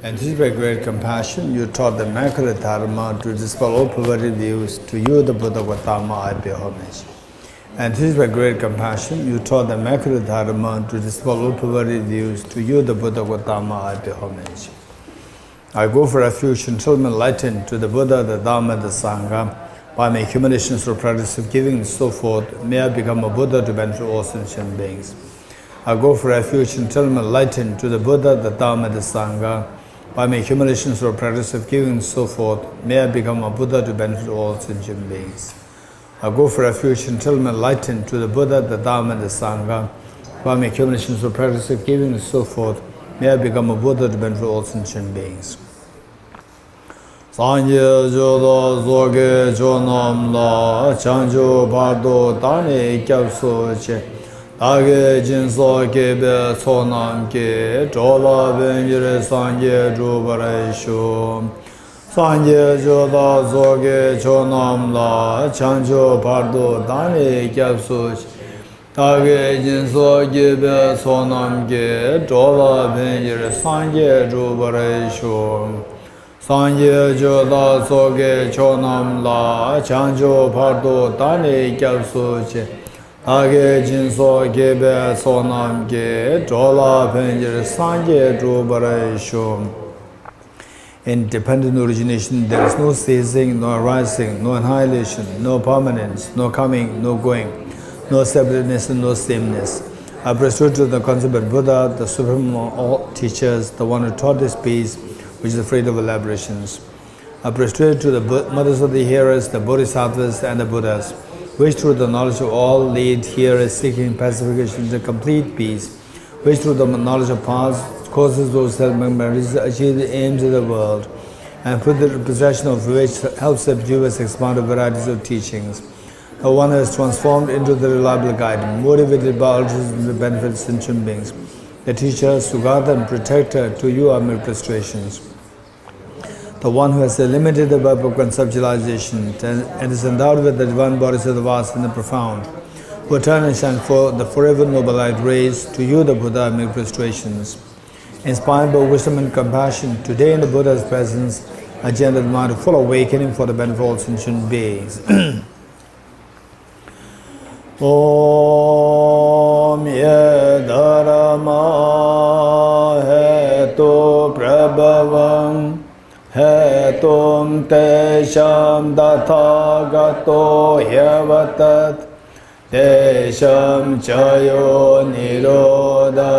And this by great compassion, you taught the Immaculate Dharma to dispel all perverted views. To you, the Buddha Gautama, I pay homage. And this by great compassion, you taught the Immaculate Dharma to dispel all perverted views. To you, the Buddha Gautama, I pay homage. I go for refuge until I'm enlightened to the Buddha, the Dharma, the Sangha. By my accumulations or practice of giving and so forth, may I become a Buddha to benefit all sentient beings. I go for refuge until I'm enlightened to the Buddha, the Dharma, the Sangha. By my accumulations or practice of giving and so forth, may I become a Buddha to benefit all sentient beings. I go for refuge until I'm enlightened to the Buddha, the Dharma, the Sangha. By my accumulations or practice of giving and so forth, may I become a Buddha to benefit all sentient beings. Sanje jodo zoge jonam la chanjo bardo dane kyapso che Dage jinso kebe sonam ke chola benjire sanje jubare shu Sanje jodo zoge jonam la chanjo bardo dane kyapso che Dage jinso kebe sonam ke chola benjire sanje jubare shu Sanje joda soge chonam la chanjo pardo tani kyapsu che Age jinso gebe sonam ge jola penjir sanje drubare shum. In dependent origination, there is no ceasing, no arising, no annihilation, no permanence, no coming, no going, no separateness and no sameness. I persuade to the concept of Buddha, the supreme of all teachers, the one who taught this peace, which is afraid of elaborations. I prostrate to the mothers of the hearers, the bodhisattvas and the Buddhas, which through the knowledge of all lead hearers seeking pacification to complete peace, which through the knowledge of paths causes those self-memories to achieve the aims of the world, and put the possession of which helps subduers expound the varieties of teachings. The one who is transformed into the reliable guide, motivated by altruism to benefit sentient beings. The teacher, Sugata and protector, to you are my prostrations. The one who has eliminated the web of conceptualization and is endowed with the divine bodies of the vast and the profound, who turn and shine for the forever noble light rays, to you the Buddha I make prostrations. Inspired by wisdom and compassion, today in the Buddha's presence, I generate the mind of full awakening for the benefit of all sentient beings. Om ye dharma hetu prabhavam hetum tesham dathagato hyavatat tesham chayo nirodha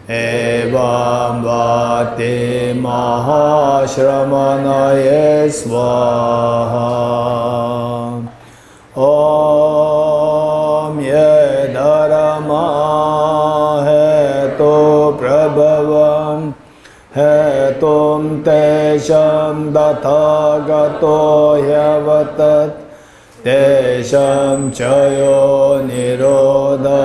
evam vati mahashramanaye svaha. Om ye dharma hetu prabhavam hetum tesham dathagato hyavatat tesham chayo nirodha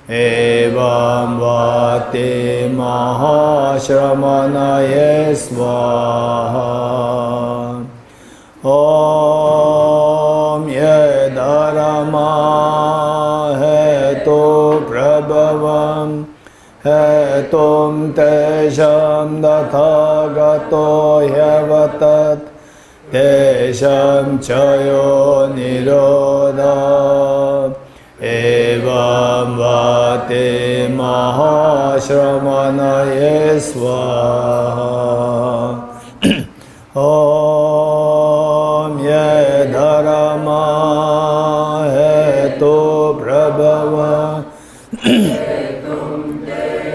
evam vati mahashramanaye svaha. Om ye dharma hetu prabhavam hetum tesham dathagato hyavatat tesham chayo nirodha evam vati mahashramanaye svaha. Om ye dharma hetu prabhava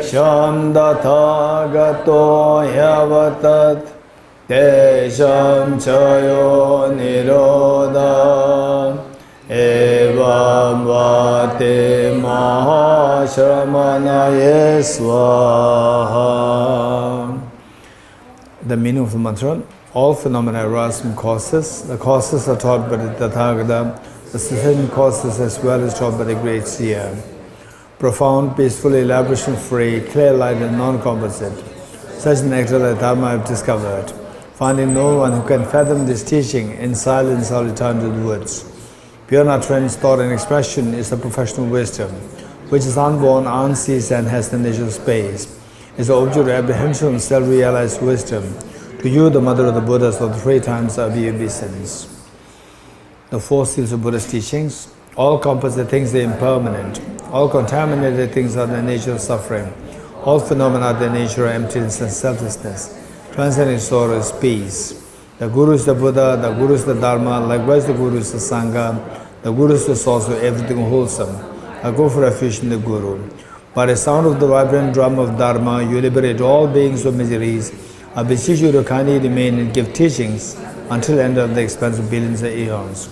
sham dathagato hyavatat tesham chayo nirodha evam vati mahashramanaye svaha. The meaning of the mantra: all phenomena arise from causes. The causes are taught by the Tathagata, the sufficient causes as well as taught by the great seer. Profound, peaceful, elaboration-free, clear light and non-composite. Such nectar that Dharma I have discovered, finding no one who can fathom this teaching in silence or return to the woods. Beyond our trends, thought and expression is the professional wisdom, which is unborn, unceased and has the nature of space. is the object of apprehension and self-realized wisdom. To you, the mother of the Buddhas of the three times of the obscurations. The four seals of Buddha's teachings. All composite things are impermanent. All contaminated things are the nature of suffering. All phenomena are the nature of emptiness and selflessness. Transcending sorrow is peace. The Guru is the Buddha, the Guru is the Dharma, likewise the Guru is the Sangha. The Guru is the source of everything wholesome. I go for refuge in the Guru. By the sound of the vibrant drum of Dharma, you liberate all beings of miseries. I beseech you to kindly remain and give teachings until the end of the expanse of billions of eons.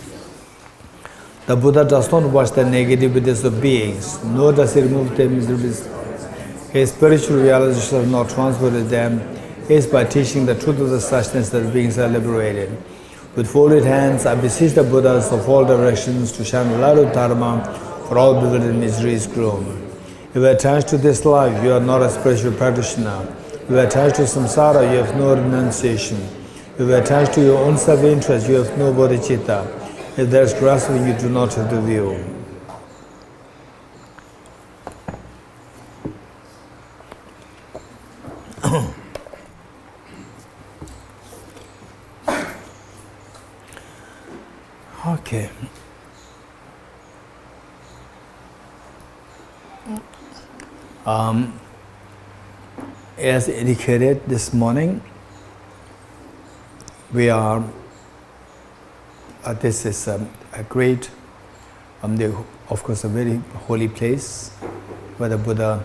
The Buddha does not watch the negativities of beings, nor does he remove their miseries. His spiritual realization is not transferred to them. He is by teaching the truth of the suchness that beings are liberated. With folded hands, I beseech the Buddhas of all directions to shine the light of Dharma for all bewildered miseries grown. If you are attached to this life, you are not a spiritual practitioner. If you are attached to samsara, you have no renunciation. If you are attached to your own self-interest, you have no bodhicitta. If there is grasping, you do not have the view. Okay. As indicated this morning, we are. This is a great, of course, a very holy place where the Buddha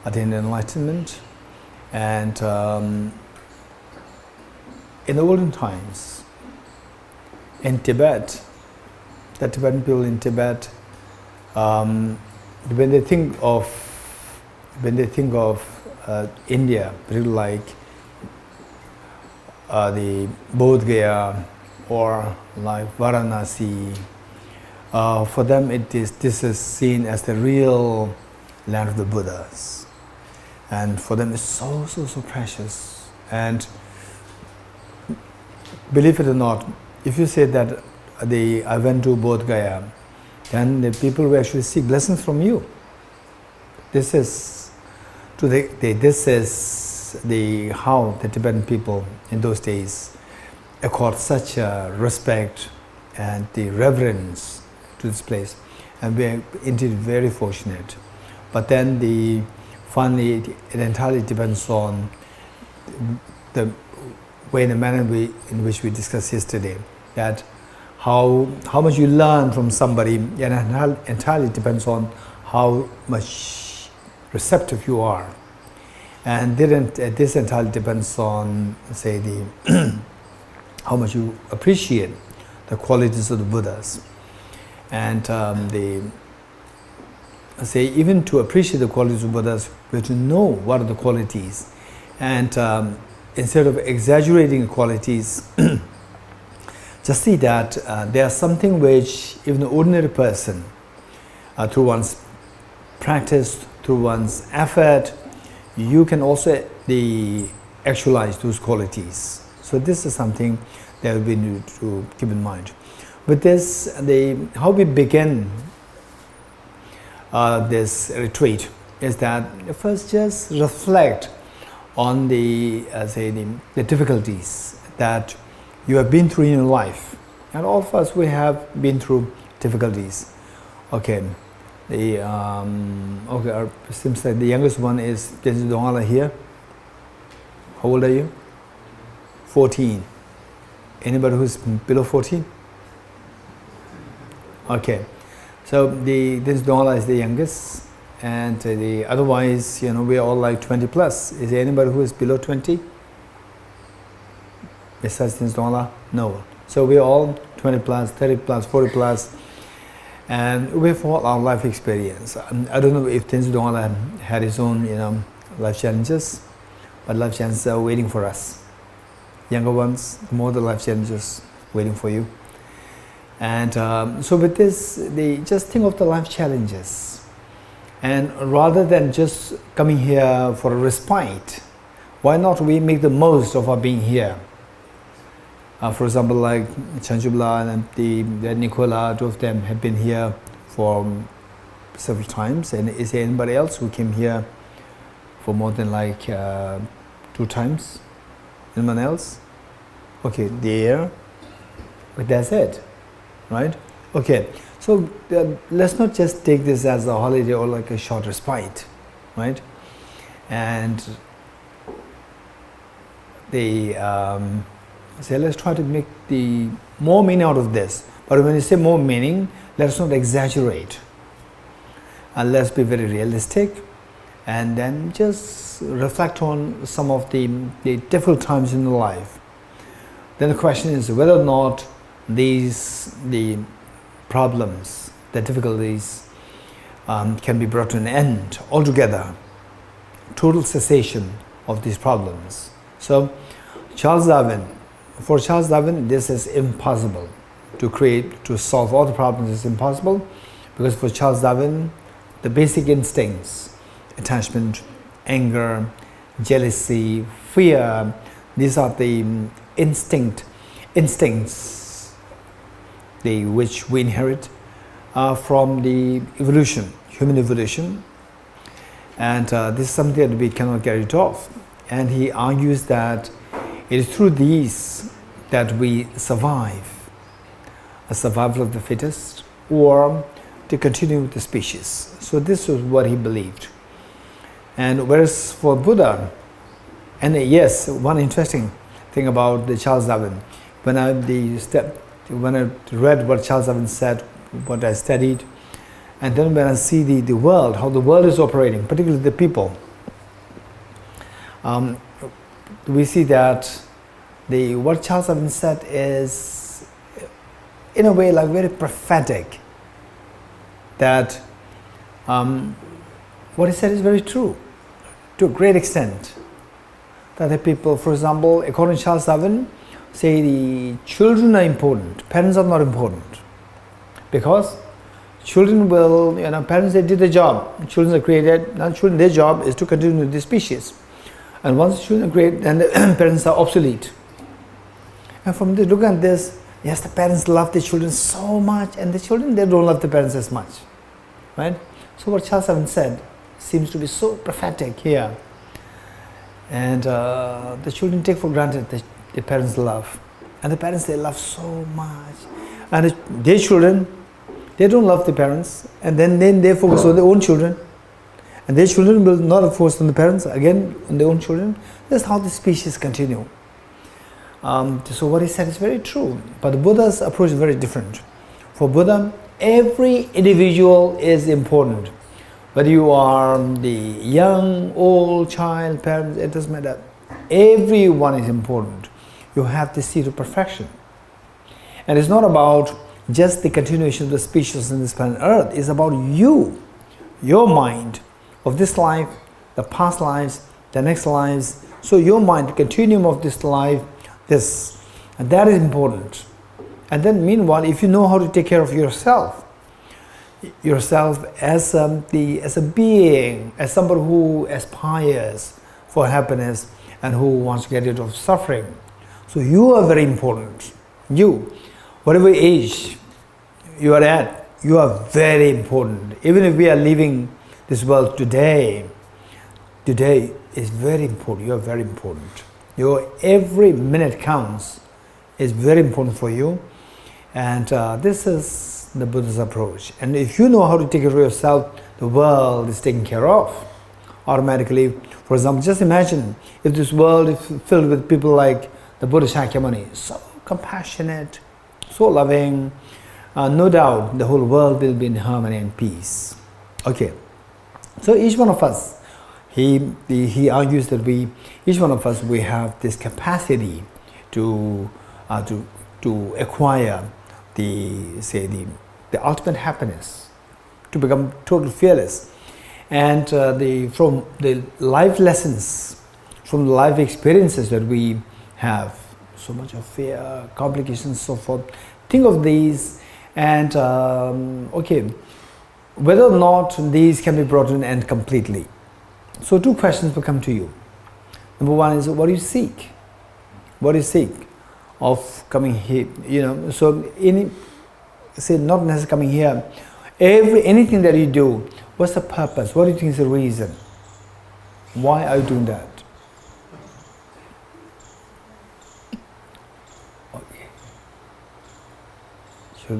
attained enlightenment. And in the olden times, in Tibet, the Tibetan people in Tibet, when they think of India, really like the Bodh Gaya or like Varanasi, for them this is seen as the real land of the Buddhas, and for them it's so precious. And believe it or not, if you say that I went to Bodh Gaya, then the people will actually seek blessings from you. This is how the Tibetan people in those days accord such respect and the reverence to this place, and we are indeed very fortunate. But then finally it entirely depends on the way and the manner in which we discussed yesterday, that how much you learn from somebody, and entirely depends on how much receptive you are. And this entirely depends on, say, how much you appreciate the qualities of the Buddhas. And even to appreciate the qualities of Buddhas, we have to know what are the qualities. And instead of exaggerating the qualities, just see that there are something which even an ordinary person, through one's practice, through one's effort, you can also actualize those qualities. So this is something that we need to keep in mind. With this, how we begin this retreat is that first just reflect on the difficulties that you have been through in your life. And all of us, we have been through difficulties. Okay. Seems like the youngest one is Dalai here. How old are you? 14. Anybody who's below 14? Okay. So this Dalai is the youngest, and otherwise, we are all like 20 plus. Is there anybody who is below 20? Besides this Dalai? No. So we are all 20 plus, 30 plus, 40 plus. And we have all our life experience. I don't know if Tenzin Dalai had his own, life challenges, but life challenges are waiting for us. Younger ones, more the life challenges waiting for you. And so with this, just think of the life challenges. And rather than just coming here for a respite, why not we make the most of our being here? For example, like Chanchubla and the Nicola, two of them have been here for several times. And is there anybody else who came here for more than like 2 times. Anyone else? Okay, there. But that's it, right? Okay, so let's not just take this as a holiday or like a short respite, right? And let's try to make the more meaning out of this. But when you say more meaning, let's not exaggerate. And let's be very realistic, and then just reflect on some of the difficult times in life. Then the question is whether or not the problems, the difficulties can be brought to an end altogether, total cessation of these problems. So for Charles Darwin, this is impossible to solve all the problems is impossible, because for Charles Darwin, the basic instincts, attachment, anger, jealousy, fear, these are the instincts which we inherit from the evolution, human evolution, and this is something that we cannot get rid of. And he argues that it is through these that we survive, a survival of the fittest, or to continue with the species. So this was what he believed. And whereas for Buddha, and yes, one interesting thing about the Charles Darwin, when I read what Charles Darwin said, what I studied, and then when I see the world, how the world is operating, particularly the people, we see that what Charles Darwin said is, in a way, like very prophetic. That what he said is very true, to a great extent. That the people, for example, according to Charles Darwin, say the children are important, parents are not important. Because children will, parents, they did the job, children are created, now children, their job is to continue with the species. And once children are created, then the parents are obsolete. And from the look at this, yes, the parents love the children so much, and the children, they don't love the parents as much. Right? So what Charles Darwin said seems to be so prophetic here. And the children take for granted the parents' love. And the parents, they love so much. And their children, they don't love the parents. And then they focus on their own children. And their children will not focus on the parents, again, on their own children. That's how the species continue. So what he said is very true. But the Buddha's approach is very different. For Buddha, every individual is important. Whether you are the young, old, child, parents, it doesn't matter. Everyone is important. You have the seed of perfection. And it's not about just the continuation of the species in this planet Earth. It's about you, your mind of this life, the past lives, the next lives. So your mind, the continuum of this life, and that is important. And then meanwhile, if you know how to take care of yourself as a being, as somebody who aspires for happiness and who wants to get rid of suffering. So you are very important. You, whatever age you are at, you are very important. Even if we are leaving this world today is very important. You are very important. Your every minute counts, is very important for you. And this is the Buddha's approach. And if you know how to take care of yourself, the world is taken care of automatically. For example, just imagine if this world is filled with people like the Buddha Shakyamuni, so compassionate, so loving, no doubt the whole world will be in harmony and peace. Okay, so each one of us, he argues that each one of us, we have this capacity to acquire the ultimate happiness, to become totally fearless. And from the life lessons, from the life experiences that we have, so much of fear, complications, so forth, think of these and okay, whether or not these can be brought to an end completely. So 2 questions will come to you. Number 1 is, what do you seek? What do you seek of coming here? So not necessarily coming here. Anything that you do, what's the purpose? What do you think is the reason? Why are you doing that? Okay. So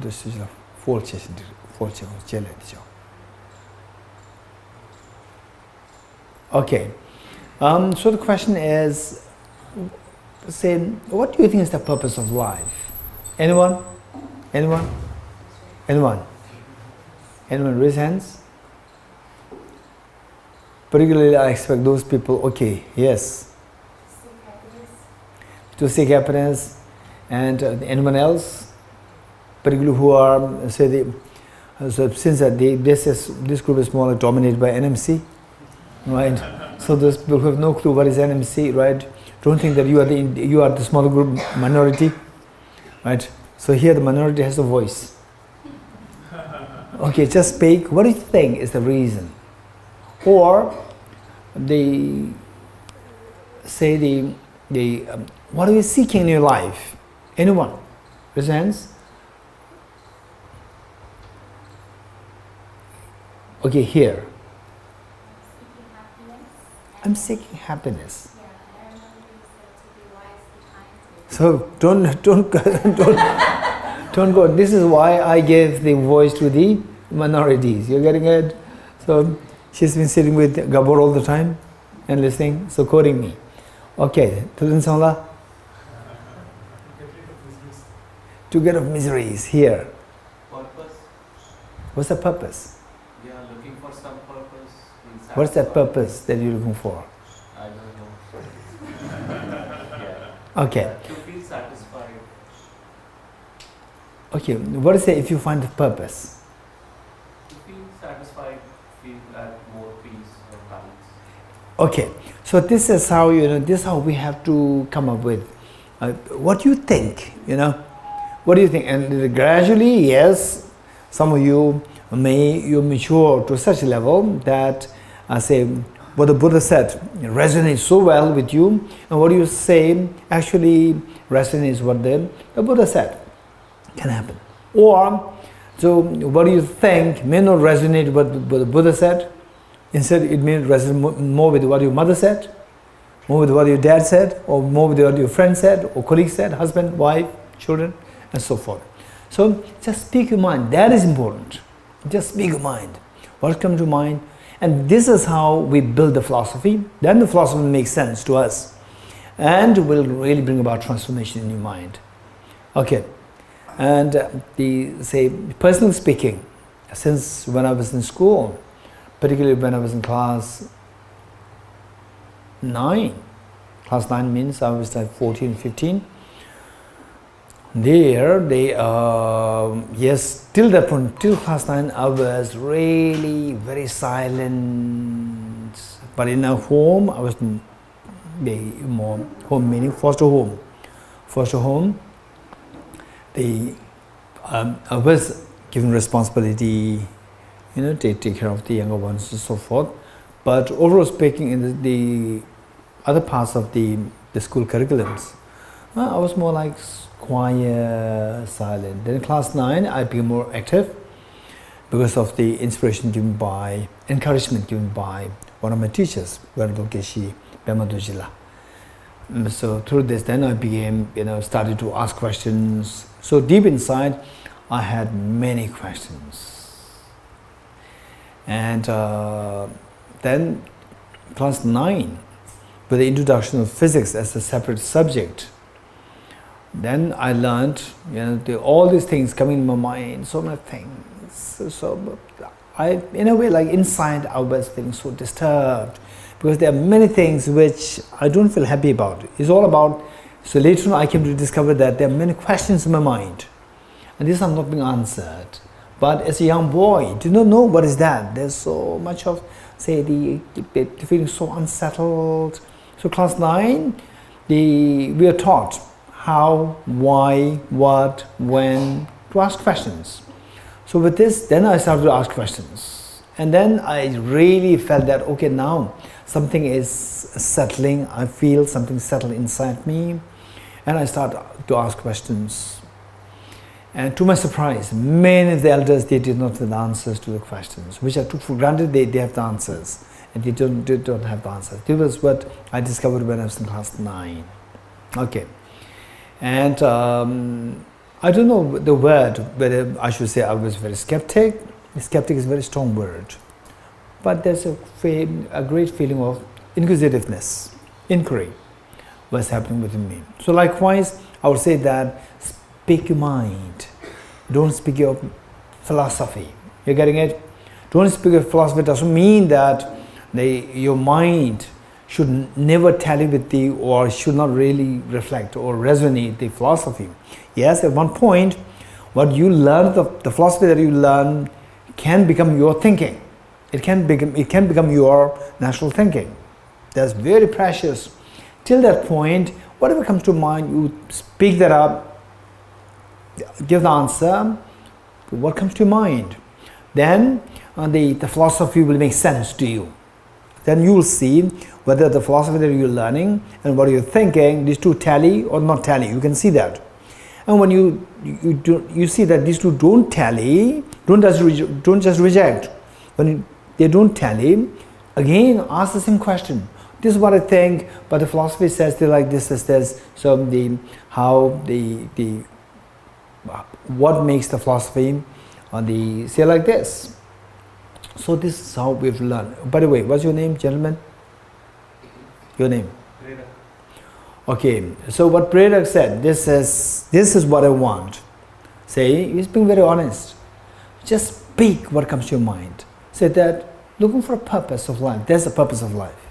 the question is, say, what do you think is the purpose of life? Anyone? Anyone? Anyone? Anyone raise hands? Particularly, I expect those people. Okay, yes. Seek happiness. To seek happiness, and anyone else? Particularly who are, say, so since this group is more like dominated by NMC, right? So those people who have no clue what is NMC, right? Don't think that you are the smaller group minority, right? So here the minority has a voice. Okay, just speak. What do you think is the reason? Or what are you seeking in your life? Anyone? Raise hands. Okay, here. I'm seeking happiness. Yeah, I remember you said to be wise, be kind. So don't go. This is why I gave the voice to the minorities. You're getting it? So she's been sitting with Gabor all the time and listening, so quoting me. Okay, Tulin Samla. To get off miseries here. Purpose? What's the purpose? We are looking for some purpose. What's that purpose that you're looking for? I don't know. Yeah. Okay. To feel satisfied. Okay, what is it if you find the purpose? To feel satisfied, feel at more peace or balance. Okay, so this is how, this is how we have to come up with what you think, What do you think? And gradually, yes, some of you you mature to such a level that, say, what the Buddha said resonates so well with you, and what you say actually resonates what the Buddha said. Can happen. Or, so what do you think may not resonate with what the Buddha said. Instead, it may resonate more with what your mother said, more with what your dad said, or more with what your friend said, or colleague said, husband, wife, children, and so forth. So just speak your mind. That is important. Just speak your mind. What comes to mind? And this is how we build the philosophy. Then the philosophy makes sense to us and will really bring about transformation in your mind. Okay. And personally speaking, since when I was in school, particularly when I was in class 9 means I was like 14, 15. Yes, till that point, till class 9, I was really very silent. But in a home, I was more home meaning foster home. Foster home, I was given responsibility, take care of the younger ones and so forth. But overall speaking, in the other parts of the school curriculums, I was more like quiet, silent. Then in class 9, I became more active because of the inspiration given by, encouragement given by one of my teachers, Venerable Geshe Dorji Damdul. So through this, then I became, started to ask questions. So deep inside, I had many questions. And then class 9, with the introduction of physics as a separate subject, then I learned, all these things coming in my mind, so many things. So I, in a way, like inside, I was feeling so disturbed because there are many things which I don't feel happy about. It's all about, so later on I came to discover that there are many questions in my mind and these are not being answered. But as a young boy, do not know what is that. There's so much of, say, the feeling so unsettled. So class 9, we are taught how, why, what, when, to ask questions. So with this, then I started to ask questions. And then I really felt that, okay, now something is settling. I feel something settle inside me. And I start to ask questions. And to my surprise, many of the elders, they did not have the answers to the questions, which I took for granted. They have the answers. and they don't have the answers. This was what I discovered when I was in class 9. Okay, and I don't know the word, but I should say I was very skeptic. Skeptic is a very strong word, but there's a great feeling of inquisitiveness, inquiry was happening within me. So likewise, I would say that speak your mind. Don't speak your philosophy. You're getting it? Don't speak your philosophy doesn't mean that your mind should never tally with the, or should not really reflect or resonate the philosophy. Yes, at one point, what you learn, the philosophy that you learn can become your thinking. It can become your natural thinking. That's very precious. Till that point, whatever comes to mind, you speak that up, give the answer to what comes to mind. Then the philosophy will make sense to you. Then you will see whether the philosophy that you're learning and what you're thinking, these two tally or not tally. You can see that. And when you see that these two don't tally, don't just reject. When they don't tally, again ask the same question. This is what I think, but the philosophy says they like this, this. So what makes the philosophy say like this? So this is how we've learned. By the way, what's your name, gentlemen? Your name? Prerak. Okay, so what Prerak said, this is what I want. Say, he's being very honest. Just speak what comes to your mind. Say that, looking for a purpose of life. There's a purpose of life,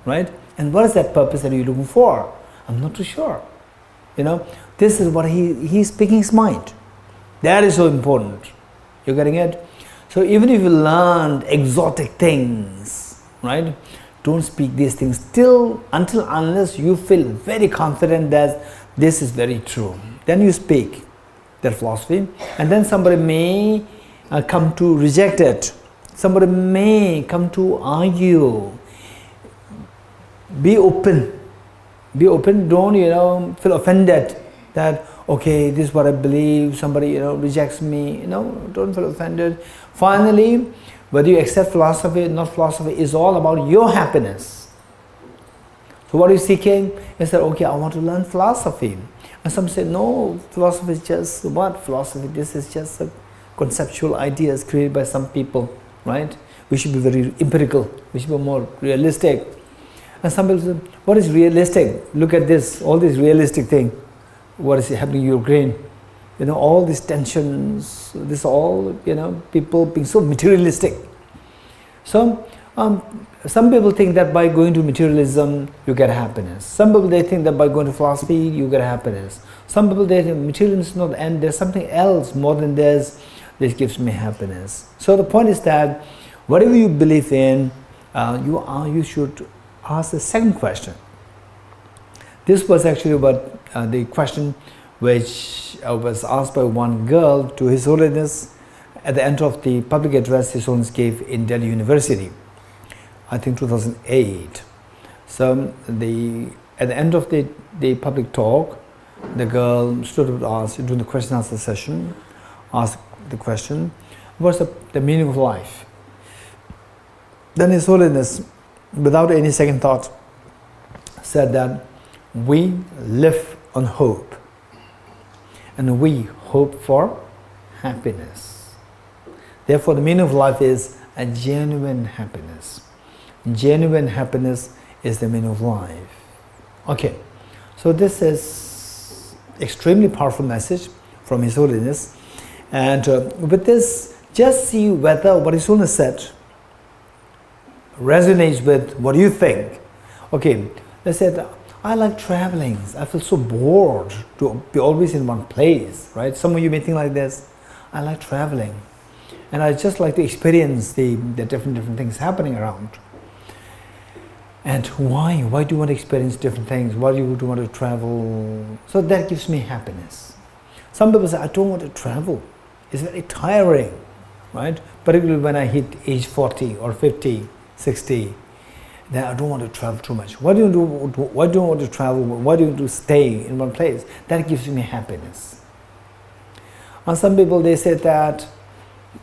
right? And what is that purpose that you're looking for? I'm not too sure. You know, this is what he's speaking his mind. That is so important. You're getting it? So even if you learned exotic things, right? Don't speak these things until unless you feel very confident that this is very true. Then you speak their philosophy, and then somebody may come to reject it. Somebody may come to argue. Be open. Be open. Don't feel offended that okay, this is what I believe. Somebody rejects me. Don't feel offended. Finally, whether you accept philosophy or not philosophy is all about your happiness. So what are you seeking? Is that okay, I want to learn philosophy. And some say, no, philosophy is just what? Philosophy, this is just conceptual ideas created by some people, right? We should be very empirical. We should be more realistic. And some people say, what is realistic? Look at this, all this realistic thing. What is happening in your brain? All these tensions, this all, people being so materialistic. So, some people think that by going to materialism, you get happiness. Some people, they think that by going to philosophy, you get happiness. Some people, they think materialism is not, and there's something else more than this gives me happiness. So the point is that whatever you believe in, you should ask the second question. This was actually what the question which was asked by one girl to His Holiness at the end of the public address His Holiness gave in Delhi University, I think 2008. So at the end of the public talk, the girl stood up and asked, during the question answer session, asked the question, what's the meaning of life? Then His Holiness, without any second thought, said that we live on hope, and we hope for happiness. Therefore, the meaning of life is a genuine happiness. Genuine happiness is the meaning of life. Okay, so this is extremely powerful message from His Holiness, and with this, just see whether what His Holiness said resonates with what you think. Okay, they said, I like traveling. I feel so bored to be always in one place, right? Some of you may think like this. I like traveling, and I just like to experience the different things happening around. And why? Why do you want to experience different things? Why do you want to travel? So that gives me happiness. Some people say, I don't want to travel. It's very tiring, right? Particularly when I hit age 40 or 50, 60. Then I don't want to travel too much. Why do you want to travel? Why do you want to stay in one place? That gives me happiness. And some people, they say that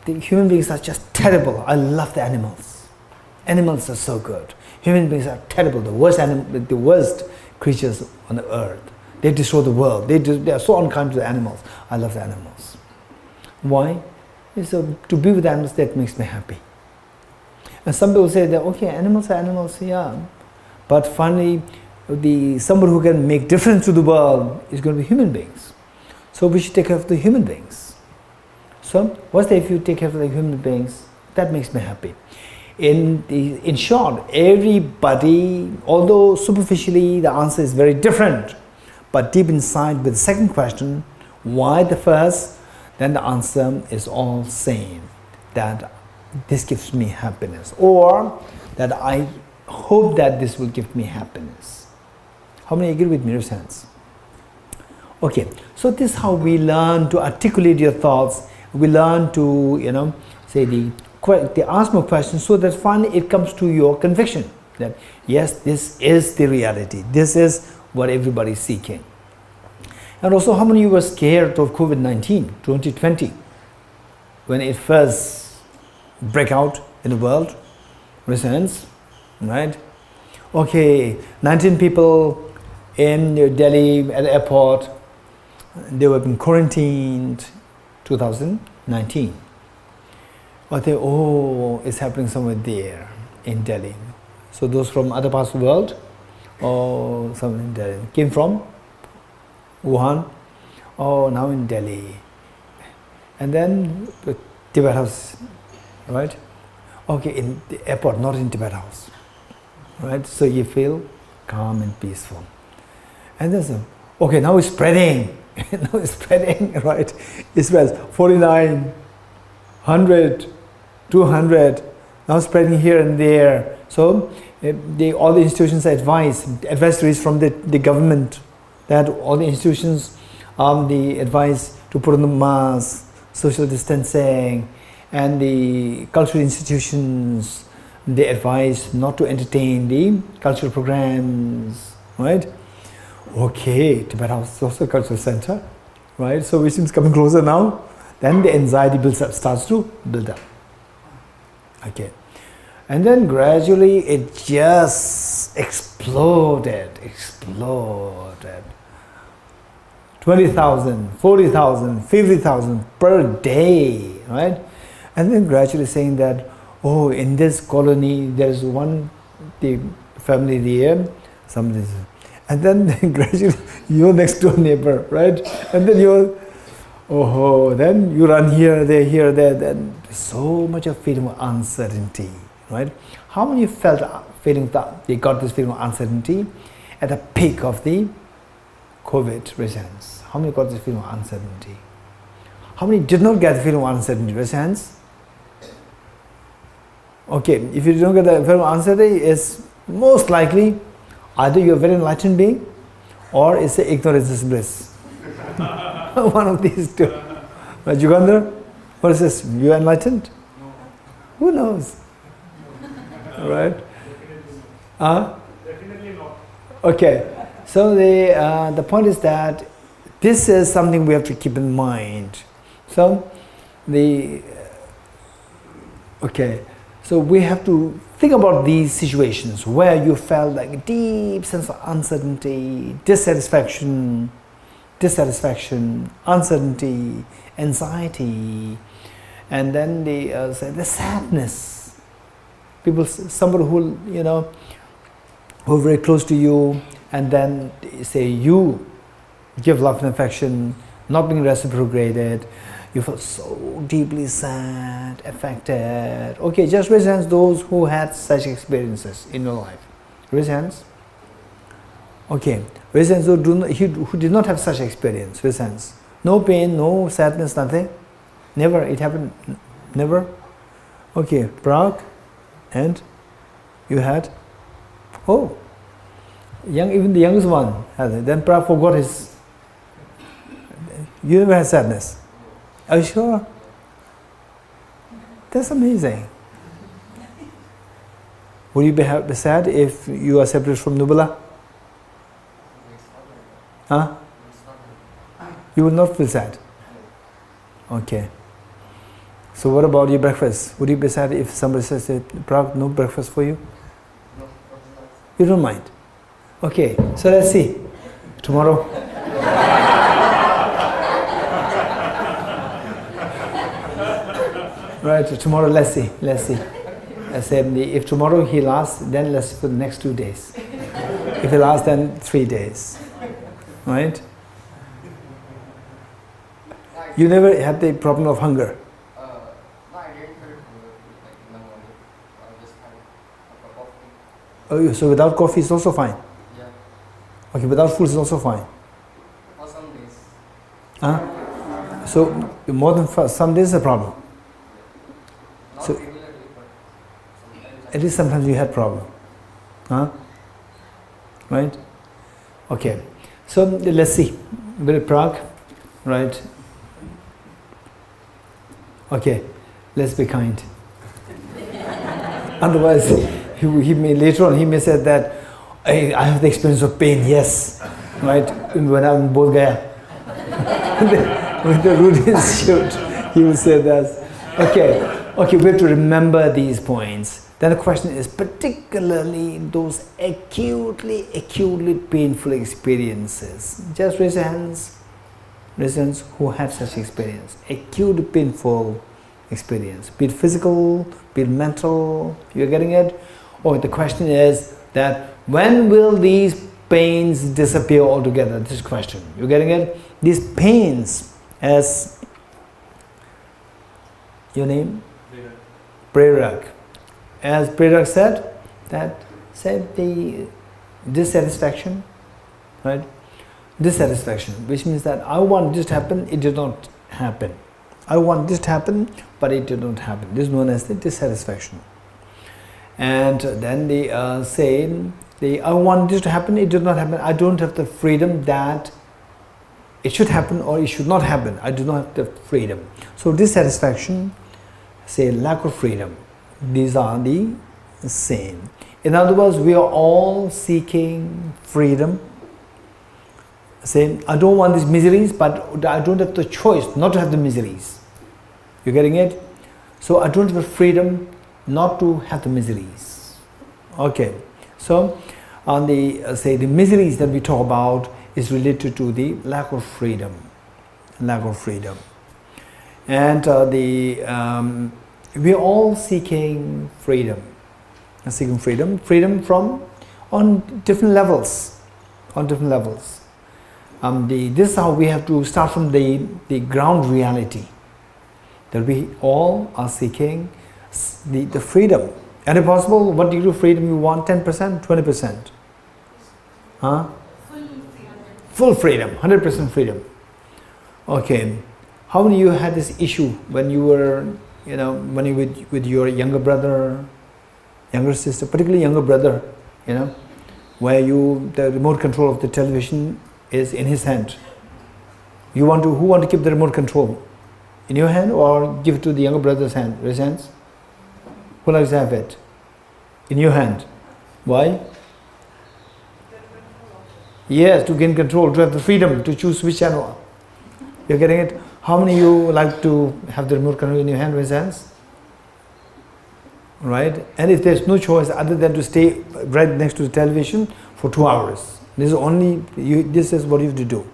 the human beings are just terrible. I love the animals. Animals are so good. Human beings are terrible, the worst creatures on the earth. They destroy the world. They are so unkind to the animals. I love the animals. Why? So to be with animals, that makes me happy. And some people say that, okay, animals are animals, yeah. But finally, somebody who can make difference to the world is going to be human beings. So we should take care of the human beings. So what's if you take care of the human beings? That makes me happy. In short, everybody, although superficially the answer is very different, but deep inside with the second question, why the first, then the answer is all same, that this gives me happiness, or that I hope that this will give me happiness. How many agree with me? Raise hands. Okay, so this is how we learn to articulate your thoughts. We learn to, they ask more questions so that finally it comes to your conviction that yes, this is the reality. This is what everybody is seeking. And also, how many of you were scared of COVID-19, 2020, when it first break out in the world? Raise hands, right? Okay, 19 people in Delhi at the airport. They were in quarantined 2019. But it's happening somewhere there in Delhi. So those from other parts of the world, or somewhere in Delhi, came from Wuhan, now in Delhi. And then the Tibet house, right? Okay, in the airport, not in Tibet house, right? So you feel calm and peaceful. And then, okay, now it's spreading. Now it's spreading, right? It spreads 49, 100, 200, now spreading here and there. So all the institutions advisories from the government, that all the institutions the advice to put on the mask, social distancing, and the cultural institutions, they advise not to entertain the cultural programs, right? Okay, Tibet House is also a cultural center, right? So which seems coming closer now. Then the anxiety starts to build up. Okay, and then gradually it just exploded. 20,000, 40,000, 50,000 per day, right? And then gradually saying that, in this colony there's the family there, somebody. And then gradually you're next door neighbor, right? And then then you run here, there, then so much of feeling of uncertainty, right? How many felt feeling that they got this feeling of uncertainty at the peak of the COVID resistance? How many got this feeling of uncertainty? How many did not get the feeling of uncertainty? Raise hands. Okay, if you don't get the feeling of uncertainty, it's most likely either you're a very enlightened being or it's a ignorance is bliss. One of these two. Yugandhar, what is this? You enlightened? No. Who knows? Right? Definitely not. Okay. So the point is that this is something we have to keep in mind. So so we have to think about these situations where you felt like a deep sense of uncertainty, dissatisfaction, uncertainty, anxiety, and then the sadness. Somebody who who are very close to you, and then say you give love and affection, not being reciprocated, you feel so deeply sad, affected. Okay, just raise hands those who had such experiences in your life. Raise hands. Okay, raise hands who did not have such experience. Raise hands. No pain, no sadness, nothing. Never, it happened. Never. Okay, Parag, and you had. Even the youngest one had it. Then Parag forgot his. You never had sadness. Are you sure? That's amazing. Will you be sad if you are separated from Nubala? Huh? You will not feel sad. Okay. So what about your breakfast? Would you be sad if somebody says, Prag, no breakfast for you? No, not You don't mind? Okay, so let's see. Tomorrow. Right, tomorrow let's see. I said, if tomorrow he lasts, then let's for the next 2 days. If he lasts, then 3 days. Right? You never had the problem of hunger? No, I didn't feel hunger like in the morning. I just had a cup of tea. Oh, so without coffee is also fine? Yeah, Okay, without food is also fine? for some days. Huh? So more than some days is a problem? Not So- regularly, but sometimes. At least sometimes you had problem. Huh? Right? Okay. So let's see. With Prague, right? Okay. Let's be kind. Otherwise, he may later on he may say that I have the experience of pain. Yes, right. When I'm in Bodh Gaya, with the root institute, he will say that. Okay. Okay, we have to remember these points. Then the question is particularly those acutely painful experiences. Just raise your hands. Raise your hands who have such experience. Acute painful experience. Be it physical, be it mental. You're getting it? Or the question is that when will these pains disappear altogether? This question. You're getting it? These pains, as your name? Prerak. As Prerak said, the dissatisfaction, right? Dissatisfaction, which means that I want this to happen, it did not happen. I want this to happen, but it did not happen. This is known as the dissatisfaction. And then they say, I want this to happen, it did not happen. I don't have the freedom that it should happen or it should not happen. I do not have the freedom. So dissatisfaction, say lack of freedom. These are the same. In other words, we are all seeking freedom. Say, I don't want these miseries, but I don't have the choice not to have the miseries. You're getting it? So I don't have the freedom not to have the miseries. Okay. So on the say the miseries that we talk about is related to the lack of freedom. Lack of freedom. And we are all seeking freedom. Seeking freedom. Freedom from on different levels. On different levels. This is how we have to start from the ground reality. That we all are seeking the freedom. And if possible, what degree of freedom you want? 10%? 20%? Huh? Full freedom. 100% freedom. Okay. How many of you had this issue when you were, when you with your younger brother, younger sister, particularly younger brother, where the remote control of the television is in his hand. Who want to keep the remote control? In your hand or give it to the younger brother's hand? Raise hands. Who likes to have it? In your hand. Why? Yes, to gain control, to have the freedom to choose which channel. You're getting it? How many of you like to have the remote control in your hand? Raise hands. Right? And if there's no choice other than to stay right next to the television for 2 hours, this is what you have to do.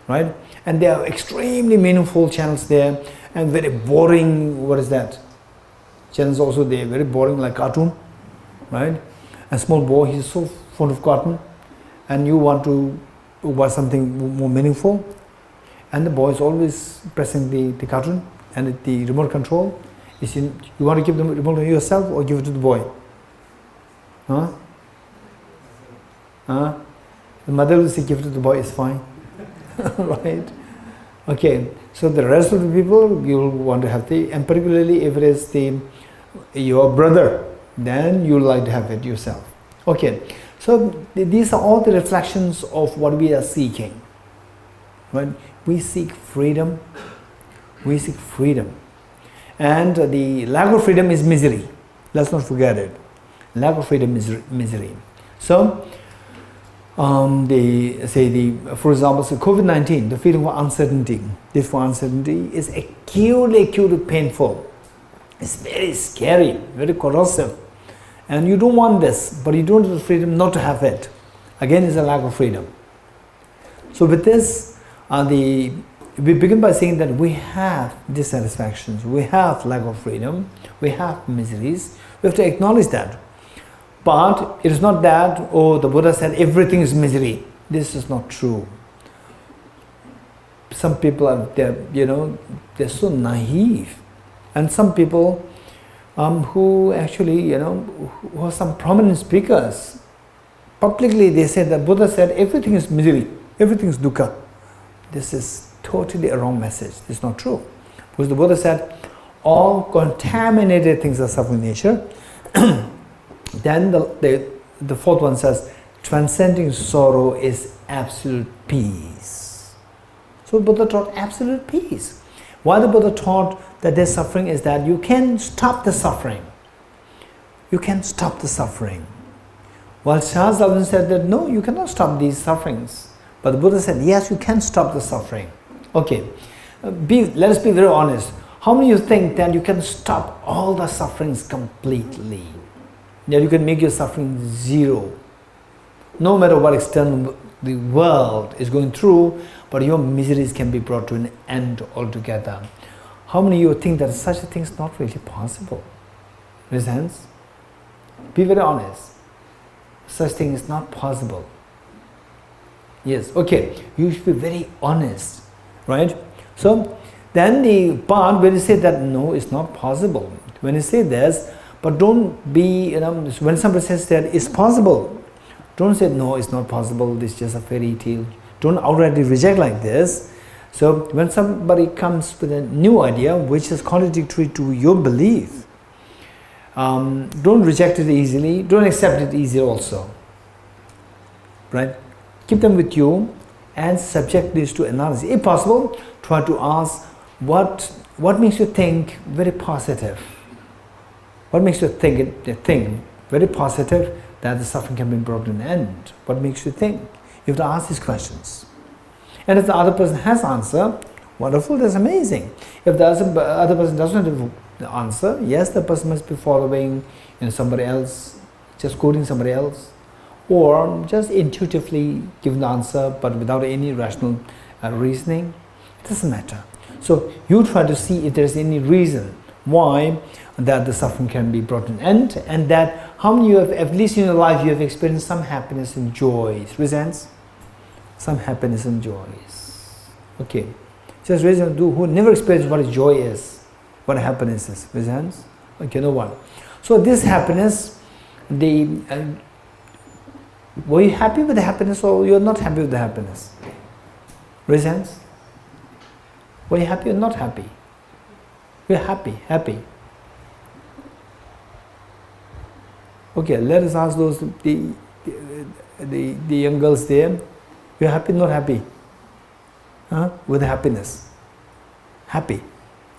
Right? And there are extremely meaningful channels there and very boring, what is that? Channels also there, very boring like cartoon. Right? A small boy, he's so fond of cartoon and you want to watch something more meaningful and the boy is always pressing the cartoon and the remote control. You want to give the remote to yourself or give it to the boy? Huh? Huh? The mother will say give it to the boy, it's fine. Right? Okay, so the rest of the people you will want to have and particularly if it is your brother, then you will like to have it yourself. Okay, so these are all the reflections of what we are seeking. Right? We seek freedom. We seek freedom. And the lack of freedom is misery. Let's not forget it. Lack of freedom is misery. So, for example, COVID-19, the feeling of uncertainty. This for uncertainty is acutely painful. It's very scary, very corrosive. And you don't want this, but you don't have the freedom not to have it. Again, it's a lack of freedom. So with this, we begin by saying that we have dissatisfactions, we have lack of freedom, we have miseries. We have to acknowledge that. But it is not that, oh, the Buddha said everything is misery. This is not true. Some people are, they're so naive. And some people who actually, who are some prominent speakers, publicly they say that Buddha said everything is misery, everything is dukkha. This is totally a wrong message. It's not true. Because the Buddha said all contaminated things are suffering nature. Then the fourth one says transcending sorrow is absolute peace. So Buddha taught absolute peace. Why the Buddha taught that there's suffering is that you can stop the suffering. You can stop the suffering. While Charles Darwin said that no, you cannot stop these sufferings. But the Buddha said, yes, you can stop the suffering. Okay, let us be very honest. How many of you think that you can stop all the sufferings completely? That you can make your suffering zero? No matter what external the world is going through, but your miseries can be brought to an end altogether. How many of you think that such a thing is not really possible? Raise hands. Be very honest. Such thing is not possible. Yes, okay. You should be very honest, right? So then the part where you say that no, it's not possible. When you say this, but don't be, when somebody says that it's possible, don't say no, it's not possible, this is just a fairy tale. Don't outrightly reject like this. So when somebody comes with a new idea which is contradictory to your belief, don't reject it easily, don't accept it easily also. Right? Keep them with you and subject this to analysis. If possible, try to ask what makes you think very positive. What makes you think very positive that the suffering can be brought to an end? What makes you think? You have to ask these questions. And if the other person has answer, wonderful, that's amazing. If the other person doesn't have the answer, yes, the person must be following somebody else, just quoting somebody else, or just intuitively giving the answer but without any rational reasoning. It doesn't matter. So you try to see if there's any reason why that the suffering can be brought to an end, and that how many you have, at least in your life, you have experienced some happiness and joys. Reasons? Some happiness and joys. Okay. Just raise your hand who never experienced what joy is, what happiness is. Raise hands? Okay, no one. So this happiness, were you happy with the happiness or you're not happy with the happiness? Raise hands. Were you happy or not happy? We're happy. Okay, let us ask those the young girls there. You're happy, not happy? With happiness. Happy,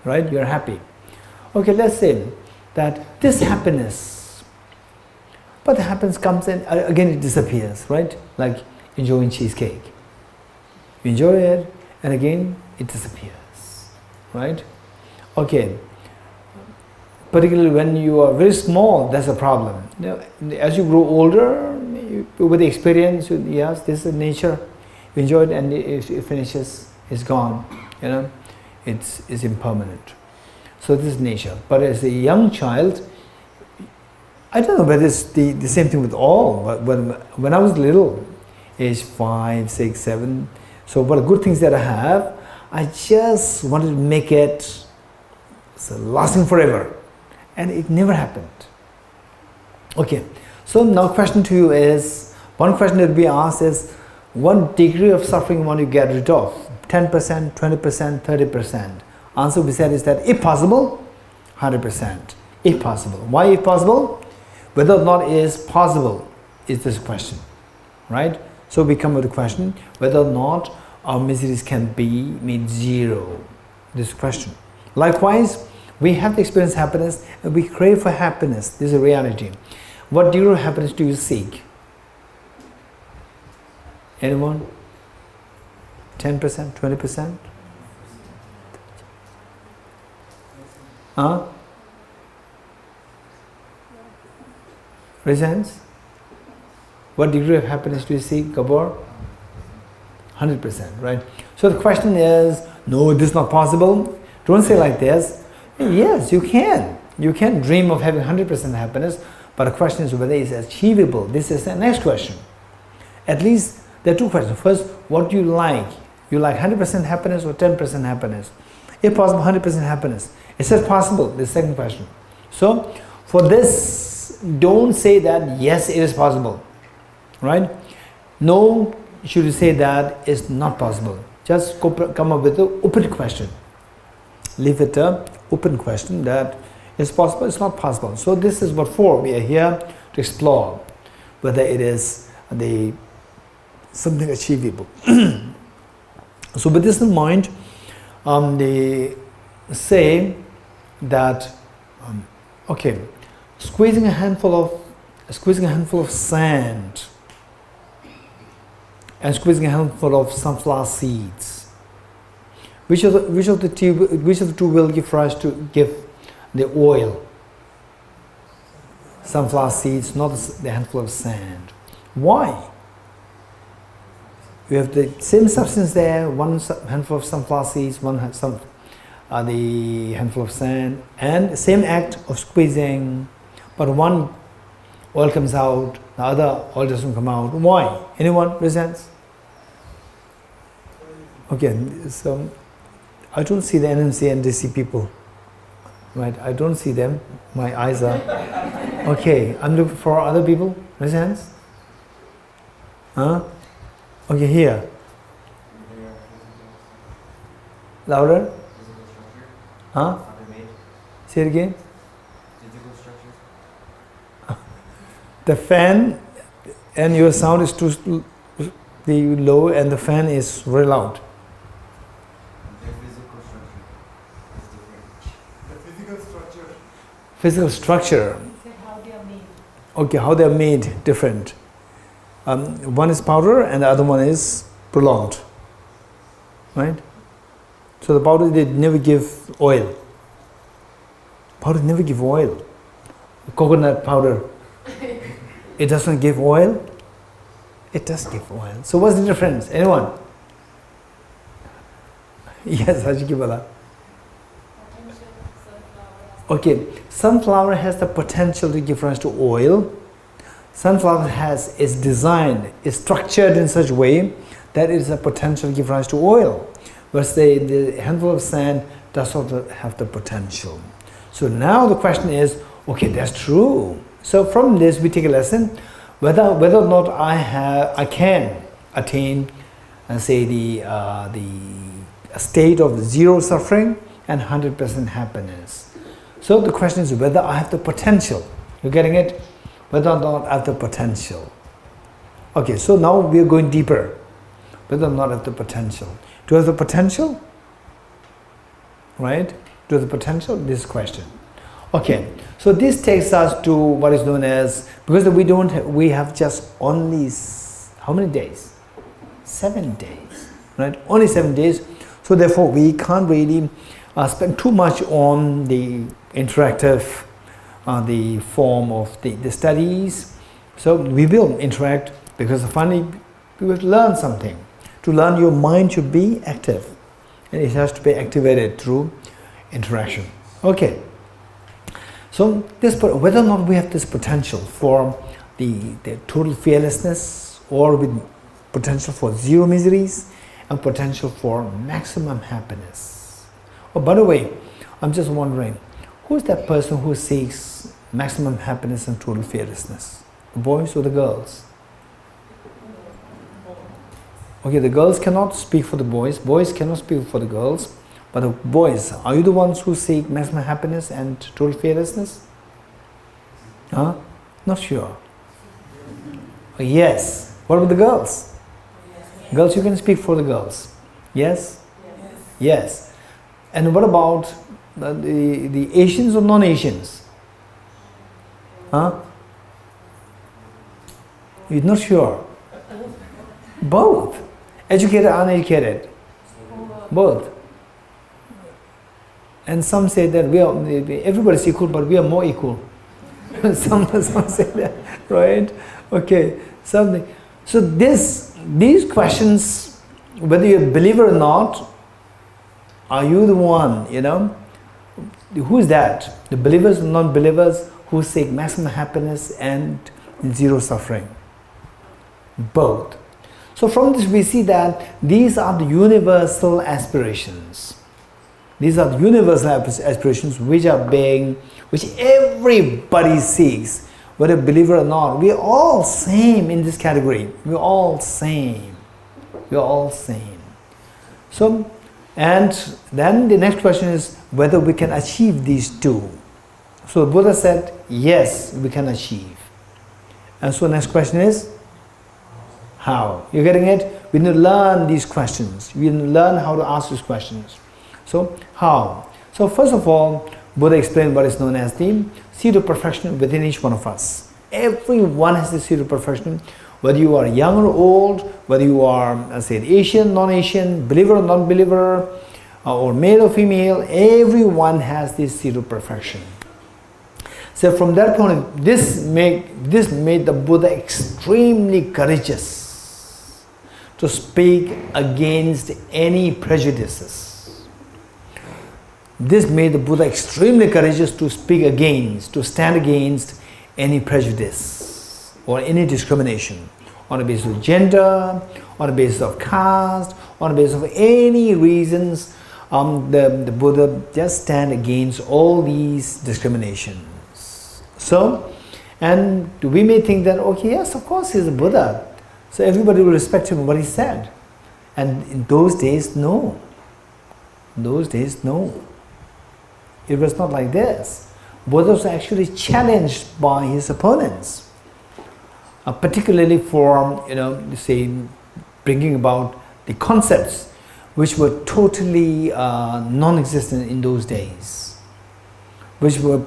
right? You're happy. Okay, let's say that this happiness, but the happiness comes and again it disappears, right? Like enjoying cheesecake. You enjoy it and again it disappears, right? Okay. Particularly when you are very small, that's a problem. As you grow older, with the experience, yes, this is nature. You enjoy it and it finishes, it's gone. It's impermanent. So this is nature. But as a young child, I don't know whether it's the same thing with all, but when I was little, age 5, 6, 7, so what good things that I have, I just wanted to make it lasting forever. And it never happened. Okay, so now question to you is, one question that will be asked is, what degree of suffering you want to get rid of? 10%, 20%, 30%. Answer we said is that if possible, 100%. If possible. Why if possible? Whether or not it is possible is this question, right? So we come with the question, whether or not our miseries can be made zero. This question. Likewise, we have to experience happiness and we crave for happiness. This is a reality. What degree of happiness do you seek? Anyone? 10%? 20%? Raise hands. What degree of happiness do you seek, Gabor? 100%, right? So the question is, no, this is not possible. Don't say like this. Yes, you can. You can dream of having 100% happiness, but the question is whether it's achievable. This is the next question. At least there are two questions. First, what do you like? You like 100% happiness or 10% happiness? If possible, 100% happiness. Is it possible? The second question. So, for this, don't say that yes, it is possible. Right? No, should you say that it's not possible. Just come up with an open question. Leave it an open question that it's possible, it's not possible. So this is what for. We are here to explore whether it is something achievable. So with this in mind, they say that okay, squeezing a handful of sand and squeezing a handful of sunflower seeds. Which of the two will give rise to give the oil? Sunflower seeds, not the handful of sand. Why? You have the same substance there, one handful of sunflower seeds, the handful of sand, and same act of squeezing, but one oil comes out, the other oil doesn't come out. Why? Anyone resents? Okay, so I don't see the NMC and DC people. Right, I don't see them. My eyes are okay. I'm looking for other people. Raise hands. Huh? Okay, here. Louder. Huh? Say it again. The fan and your sound is too low, and the fan is very loud. Physical structure. How they are made. Okay, how they are made different. One is powder and the other one is prolonged. Right? So the powder, they never give oil. Powder never give oil. Coconut powder, it doesn't give oil. It does give oil. So what's the difference? Anyone? Yes, Hajikibala. Okay, sunflower has the potential to give rise to oil. Sunflower is designed, is structured in such a way that it is a potential to give rise to oil. Whereas the handful of sand does not have the potential. So now the question is, okay, that's true. So from this we take a lesson whether or not I can attain, say the state of zero suffering and 100% happiness. So the question is whether I have the potential. You're getting it? Whether or not I have the potential. Okay, so now we are going deeper. Whether or not I have the potential. Do I have the potential? Right? Do I have the potential? This question. Okay, so this takes us to what is known as, because we have just only, how many days? 7 days, right? Only 7 days. So therefore we can't really spend too much on the interactive, the form of the studies. So we will interact because finally we will learn something. To learn, your mind should be active and it has to be activated through interaction. Okay. So this, whether or not we have this potential for the total fearlessness, or with potential for zero miseries and potential for maximum happiness. Oh, by the way, I'm just wondering, who is that person who seeks maximum happiness and total fearlessness? The boys or the girls? Okay, the girls cannot speak for the boys cannot speak for the girls. But the boys, are you the ones who seek maximum happiness and total fearlessness? Huh? Not sure. Yes. What about the girls? Yes. Girls, you can speak for the girls. Yes? Yes. Yes. And what about the Asians or non-Asians? Huh? You're not sure? Both. Educated, uneducated. Both. And some say that everybody is equal, but we are more equal. Someone say that, right? Okay, something. So these questions, whether you're a believer or not, are you the one, who's that? The believers and non-believers who seek maximum happiness and zero suffering? Both. So from this we see that these are the universal aspirations. These are the universal aspirations which everybody seeks, whether believer or not. We are all same in this category. We are all same. We are all same. So, and then the next question is whether we can achieve these two. So Buddha said, yes, we can achieve. And so next question is, how? You're getting it? We need to learn these questions. We need to learn how to ask these questions. So, how? So first of all, Buddha explained what is known as the seed of perfection within each one of us. Everyone has the seed of perfection, whether you are young or old, whether you are, as I said, Asian, non-Asian, believer or non-believer, or male or female, everyone has this seed of perfection. So from that point of view, this made the Buddha extremely courageous to speak against any prejudices. This made the Buddha extremely courageous to speak against, to stand against any prejudice or any discrimination on the basis of gender, on the basis of caste, on the basis of any reasons. The Buddha just stand against all these discriminations. So, and we may think that, okay, yes, of course he's a Buddha, so everybody will respect him what he said. And in those days, no. In those days, no. It was not like this. Buddha was actually challenged by his opponents, particularly for, say, bringing about the concepts which were totally non-existent in those days, which were,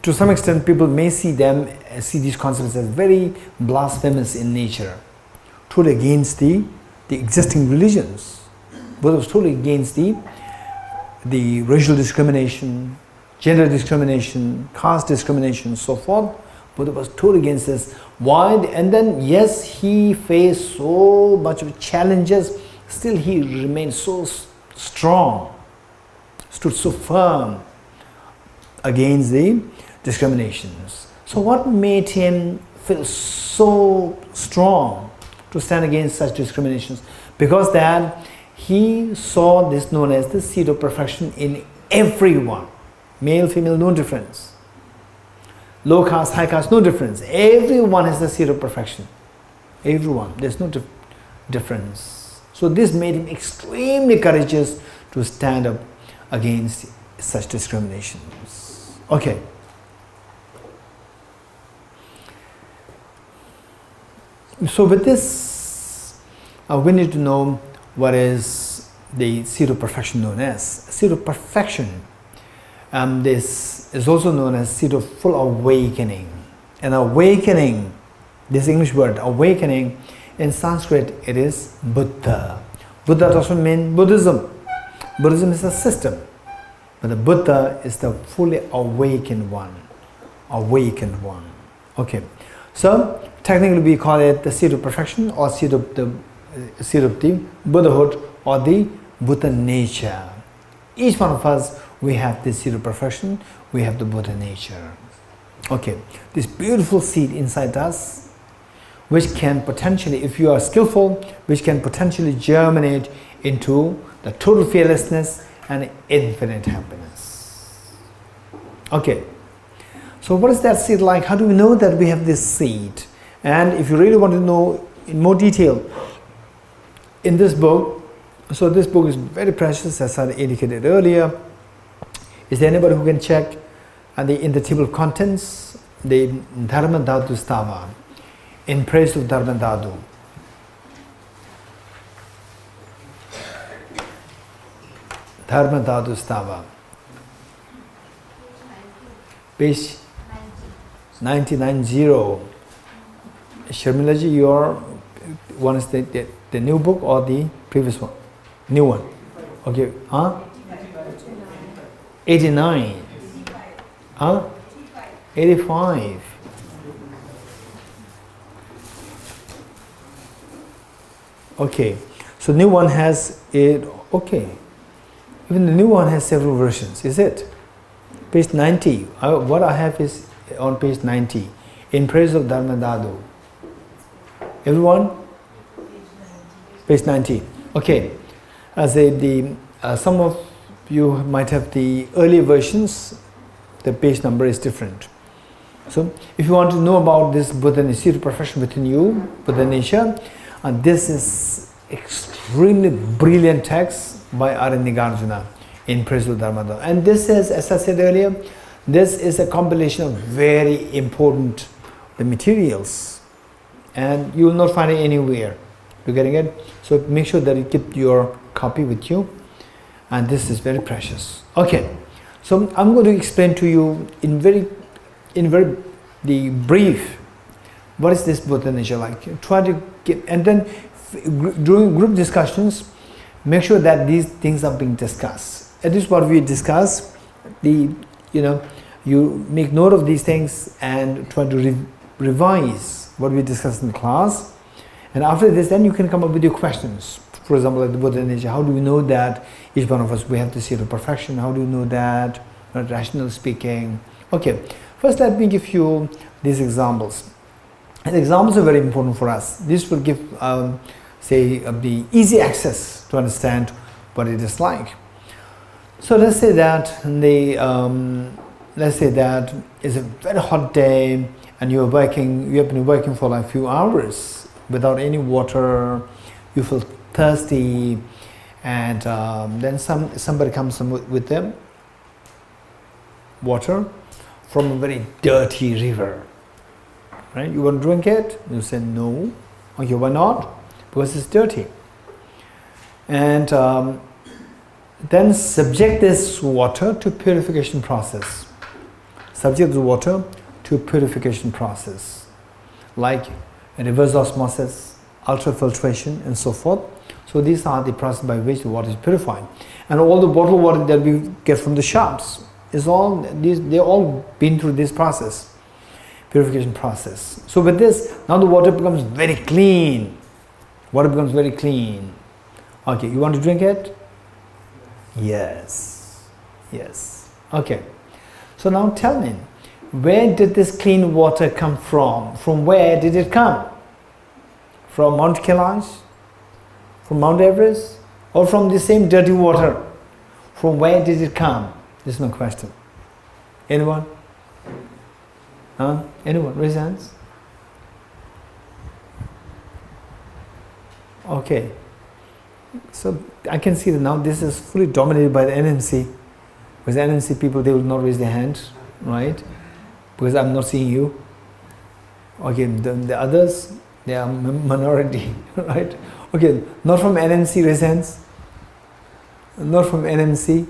to some extent, people may see these concepts as very blasphemous in nature, totally against the existing religions. Buddha was totally against the racial discrimination, gender discrimination, caste discrimination, so forth. Buddha was totally against this. Why? And then, yes, he faced so much of challenges, still he remained so strong, stood so firm against the discriminations. So what made him feel so strong to stand against such discriminations? Because that he saw this known as the seed of perfection in everyone. Male, female, no difference. Low caste, high caste, no difference. Everyone has the seed of perfection. Everyone. There's no difference. So this made him extremely courageous to stand up against such discriminations. Okay. So with this, we need to know what is the seed of perfection known as. Seed of perfection. This is also known as seed of full awakening. And awakening, this English word, awakening, in Sanskrit it is Buddha. Buddha doesn't mean Buddhism. Buddhism is a system. But the Buddha is the fully awakened one. Awakened one. Okay. So, technically we call it the seed of perfection or seed of the Buddhahood or the Buddha nature. Each one of us, we have this seed of perfection, we have the Buddha nature. Okay, this beautiful seed inside us, which can potentially, if you are skillful, which can potentially germinate into the total fearlessness and infinite happiness. Okay, so what is that seed like? How do we know that we have this seed? And if you really want to know in more detail, in this book, so this book is very precious, as I indicated earlier. Is there anybody who can check in the table of contents, the Dharma Dhatu Stava, in praise of Dharma Dhatu? Dharma Dhatu Stava. Page 990. Sharmilaji, your one is the new book or the previous one? New one. Okay. Huh? 89. Huh? 85. Okay, so new one has it. Okay, even the new one has several versions. Is it? Page 90. What I have is on page 90. In praise of Dharma Dadu. Everyone? Page 90. Okay. As some of you might have the earlier versions. The page number is different. So, if you want to know about this Buddha Nibbana profession within you, Buddha nature, this is extremely brilliant text by Aranyagārjuna in Praise of Dharma Dadu. And this is, as I said earlier, this is a compilation of very important materials, and you will not find it anywhere. You're getting it? So make sure that you keep your copy with you, and this is very precious. Okay, so I'm going to explain to you in very the brief what is this Buddha nature like. Try to get, and then during group discussions, make sure that these things are being discussed. At least what we discuss, you make note of these things and try to revise what we discussed in class. And after this, then you can come up with your questions. For example, like the Buddha nature, how do we know that each one of us, we have to see the perfection? How do you know that? Not rational speaking. Okay, first let me give you these examples. And examples are very important for us. This will give, the easy access to understand what it is like. So let's say that it's a very hot day and you have been working for like a few hours without any water. You feel thirsty, and then somebody comes with them water from a very dirty river. Right? You want to drink it? You say no. Okay, why not? Because it's dirty. And then subject this water to purification process. Subject the water to purification process, like reverse osmosis, ultrafiltration, and so forth. So these are the processes by which the water is purified. And all the bottled water that we get from the shops is all they all been through this process. Purification process. So with this, now the water becomes very clean. Water becomes very clean. Okay, you want to drink it? Yes. Yes. Okay. So now tell me, where did this clean water come from? From where did it come? From Mount Kailash? From Mount Everest? Or from the same dirty water? From where did it come? This is my question. Anyone? Anyone? Raise hands. Okay. So I can see that now this is fully dominated by the NMC. Because NMC people, they will not raise their hand, right? Because I'm not seeing you. Okay, the others, they are minority, right? Okay, not from NMC, raise hands. Not from NMC.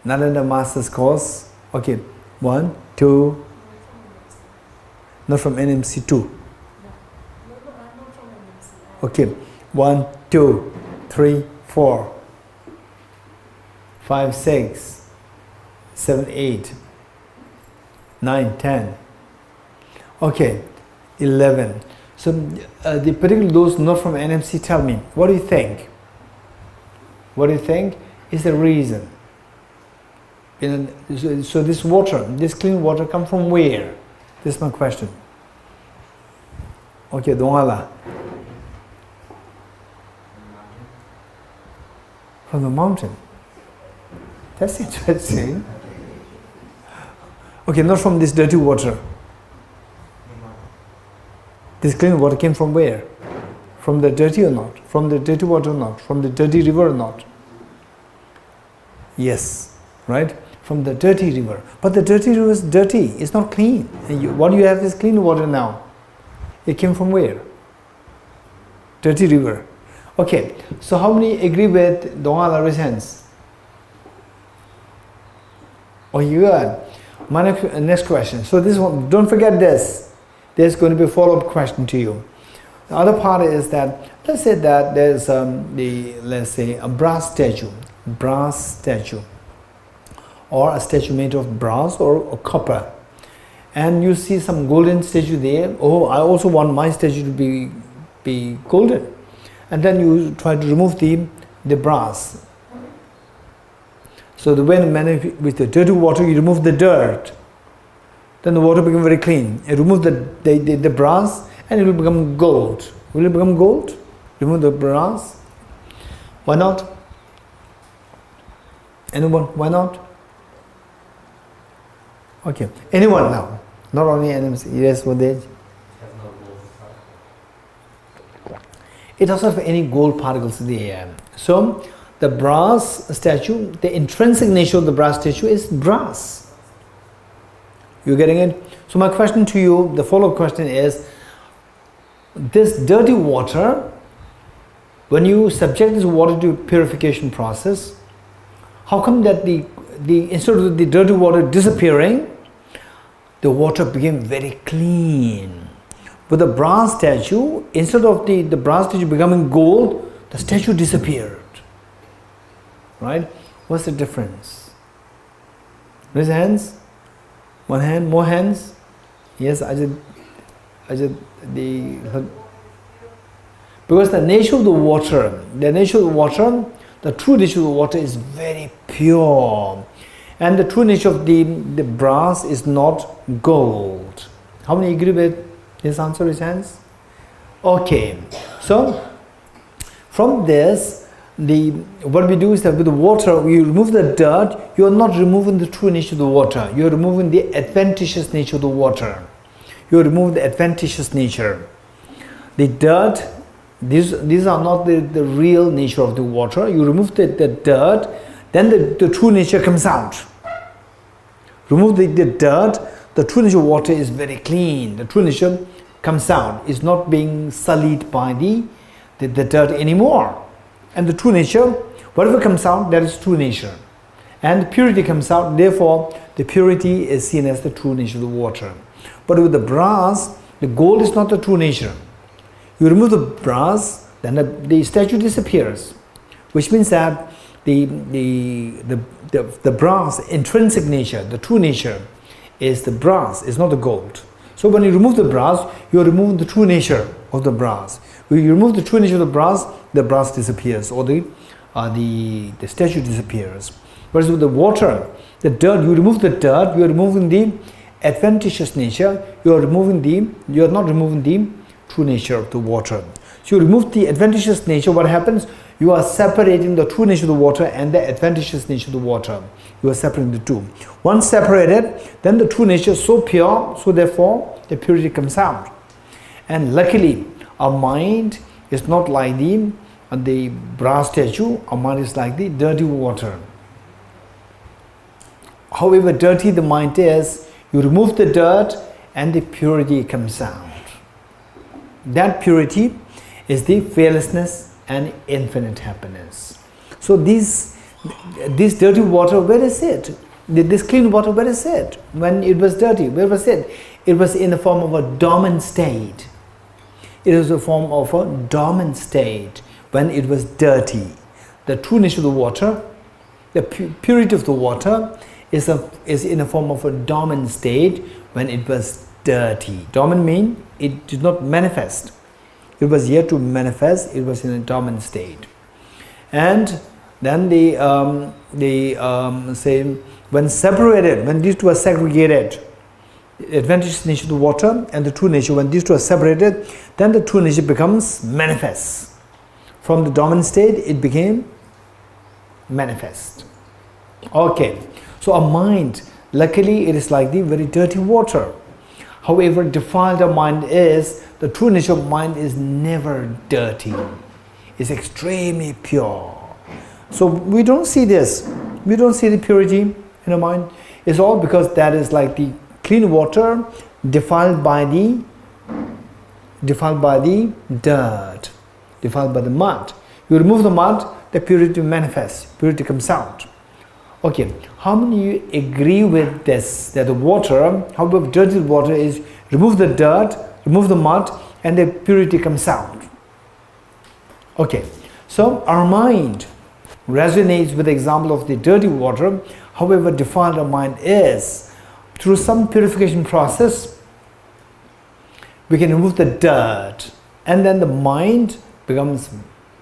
Not in the master's course. Okay, 1, 2. Not from NMC, 2. Okay, 1, 2, 3, 4, 5, 6, 7, 8, 9, 10. Okay, 11. So the particular those not from NMC, tell me, what do you think? What do you think is the reason? So this water, this clean water, come from where? This is my question. Okay, Dongala. From the mountain. That's interesting. Okay, not from this dirty water. This clean water came from where? From the dirty or not? From the dirty water or not? From the dirty river or not? Yes, right? From the dirty river. But the dirty river is dirty. It's not clean. What you have is clean water now. It came from where? Dirty river. Okay, so how many agree with Dongala? Raise hands. Oh, you got. My next question. So this one, don't forget this. There's going to be a follow-up question to you. The other part is that, let's say that there's a brass statue, or a statue made of brass or copper, and you see some golden statue there. Oh, I also want my statue to be golden. And then you try to remove the brass. So when with the dirty water you remove the dirt, then the water becomes very clean. You remove the brass and it will become gold. Will it become gold? Remove the brass. Why not? Anyone? Why not? Okay. Anyone now? Not only animals. Yes, what they? It doesn't have any gold particles there. So the brass statue, the intrinsic nature of the brass statue is brass. You getting it? So my question to you, the follow-up question is, this dirty water, when you subject this water to purification process, how come that the instead of the dirty water disappearing, the water became very clean? With the brass statue, instead of the brass statue becoming gold, the statue disappeared. Right? What's the difference? Raise hands. One hand, more hands. Yes, because the nature of the water, the true nature of the water is very pure. And the true nature of the brass is not gold. How many agree with his answer, his hands? Okay. So, from this, what we do is that with the water, we remove the dirt. You are not removing the true nature of the water. You are removing the adventitious nature of the water. You remove the adventitious nature. The dirt, these are not the real nature of the water. You remove the dirt, then the true nature comes out. Remove the dirt, the true nature of water is very clean. The true nature comes out. It's not being sullied by the dirt anymore. And the true nature, whatever comes out, that is true nature. And the purity comes out, therefore the purity is seen as the true nature of the water. But with the brass, the gold is not the true nature. You remove the brass, then the statue disappears, which means that the brass intrinsic nature, the true nature, is the brass, is not the gold. So when you remove the brass, you are removing the true nature of the brass. When you remove the true nature of the brass disappears, or the statue disappears. Whereas with the water, the dirt, you remove the dirt, you are removing the adventitious nature, you are not removing the true nature of the water. So you remove the adventitious nature, what happens? You are separating the true nature of the water and the adventitious nature of the water. You are separating the two. Once separated, then the true nature is so pure, so therefore the purity comes out. And luckily, our mind is not like the brass statue, our mind is like the dirty water. However dirty the mind is, you remove the dirt and the purity comes out. That purity is the fearlessness and infinite happiness. So this dirty water, where is it? This clean water, where is it? When it was dirty, where was it? It was in the form of a dormant state. It was a form of a dormant state when it was dirty. The true nature of the water, the purity of the water is in a form of a dormant state when it was dirty. Dormant means it did not manifest. It was yet to manifest. It was in a dormant state. And then say when separated, when these two are segregated, the adventitious nature of the water and the true nature, when these two are separated, then the true nature becomes manifest. From the dormant state, it became manifest. Okay, so our mind, luckily it is like the very dirty water. However defiled our mind is, the true nature of mind is never dirty. It's extremely pure. So we don't see this. We don't see the purity in our mind. It's all because that is like the clean water defiled by the dirt, defiled by the mud. You remove the mud, the purity manifests, purity comes out. Okay, how many of you agree with this, that the water, however dirty the water is, remove the dirt, remove the mud, and the purity comes out? Okay, so our mind resonates with the example of the dirty water, however defiled our mind is. through some purification process, we can remove the dirt, and then the mind becomes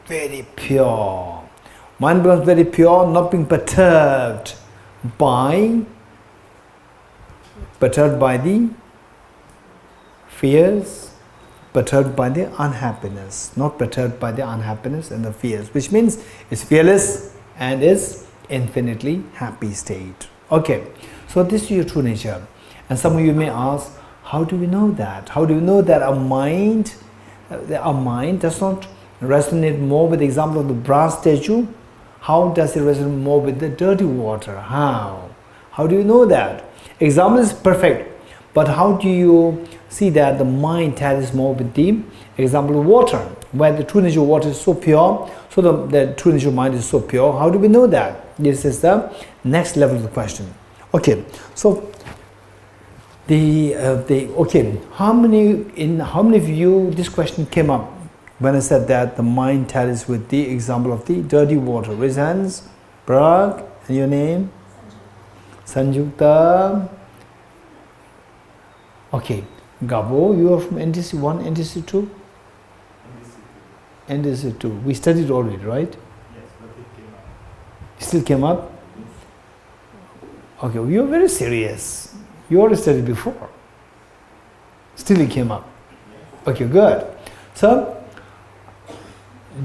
very pure. Mind becomes very pure, not being perturbed by the fears, perturbed by the unhappiness, not perturbed by the unhappiness and the fears, which means it's fearless and is infinitely happy state. Okay, so this is your true nature. And some of you may ask, how do we know that? How do we know that our mind does not resonate more with the example of the brass statue? How does it resonate more with the dirty water? How? How do you know that? Example is perfect, but how do you see that the mind tallies more with the example of water, where the true nature of water is so pure, so the true nature of mind is so pure? How do we know that? This is the next level of the question. Okay, so how many of you this question came up when I said that the mind tallies with the example of the dirty water? Raise hands. Parag, and your name? Sanjukta. Okay, Gabo, you are from NTC 1, NTC 2? NTC 2. We studied already, right? Yes, but it came up. Still came up? Okay, you are very serious. You already studied before. Still it came up. Okay, good. So,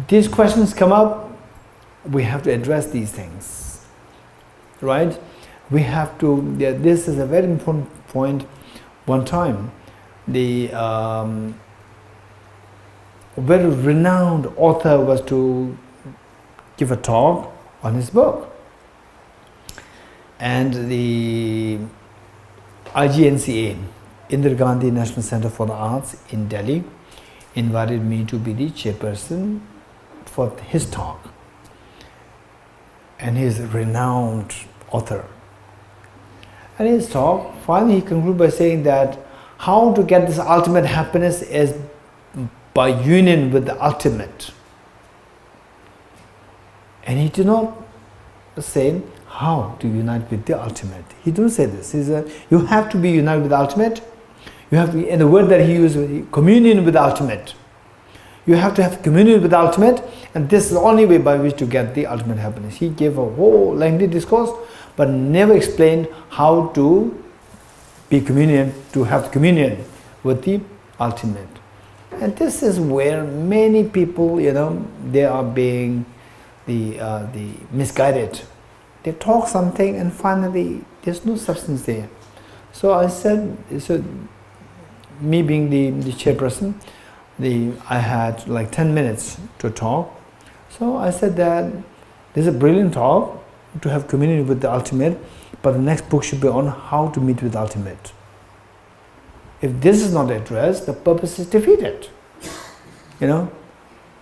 these questions come up, we have to address these things, right? We have to, this is a very important point. One time, the very renowned author was to give a talk on his book. And the IGNCA, Indira Gandhi National Center for the Arts in Delhi, invited me to be the chairperson for his talk. And he is a renowned author. And in his talk, finally he concluded by saying that how to get this ultimate happiness is by union with the ultimate. And he did not say how to unite with the ultimate. He didn't say this. He said, you have to be united with the ultimate. You have to be, and the word that he used, communion with the ultimate. You have to have communion with the ultimate, and this is the only way by which to get the ultimate happiness. He gave a whole lengthy discourse, but never explained how to be communion, to have communion with the ultimate. And this is where many people, they are being the misguided. They talk something and finally there's no substance there. So I said, me being the chairperson, I had like 10 minutes to talk. So I said that this is a brilliant talk to have communion with the ultimate, but the next book should be on how to meet with the ultimate. If this is not addressed, the purpose is defeated. And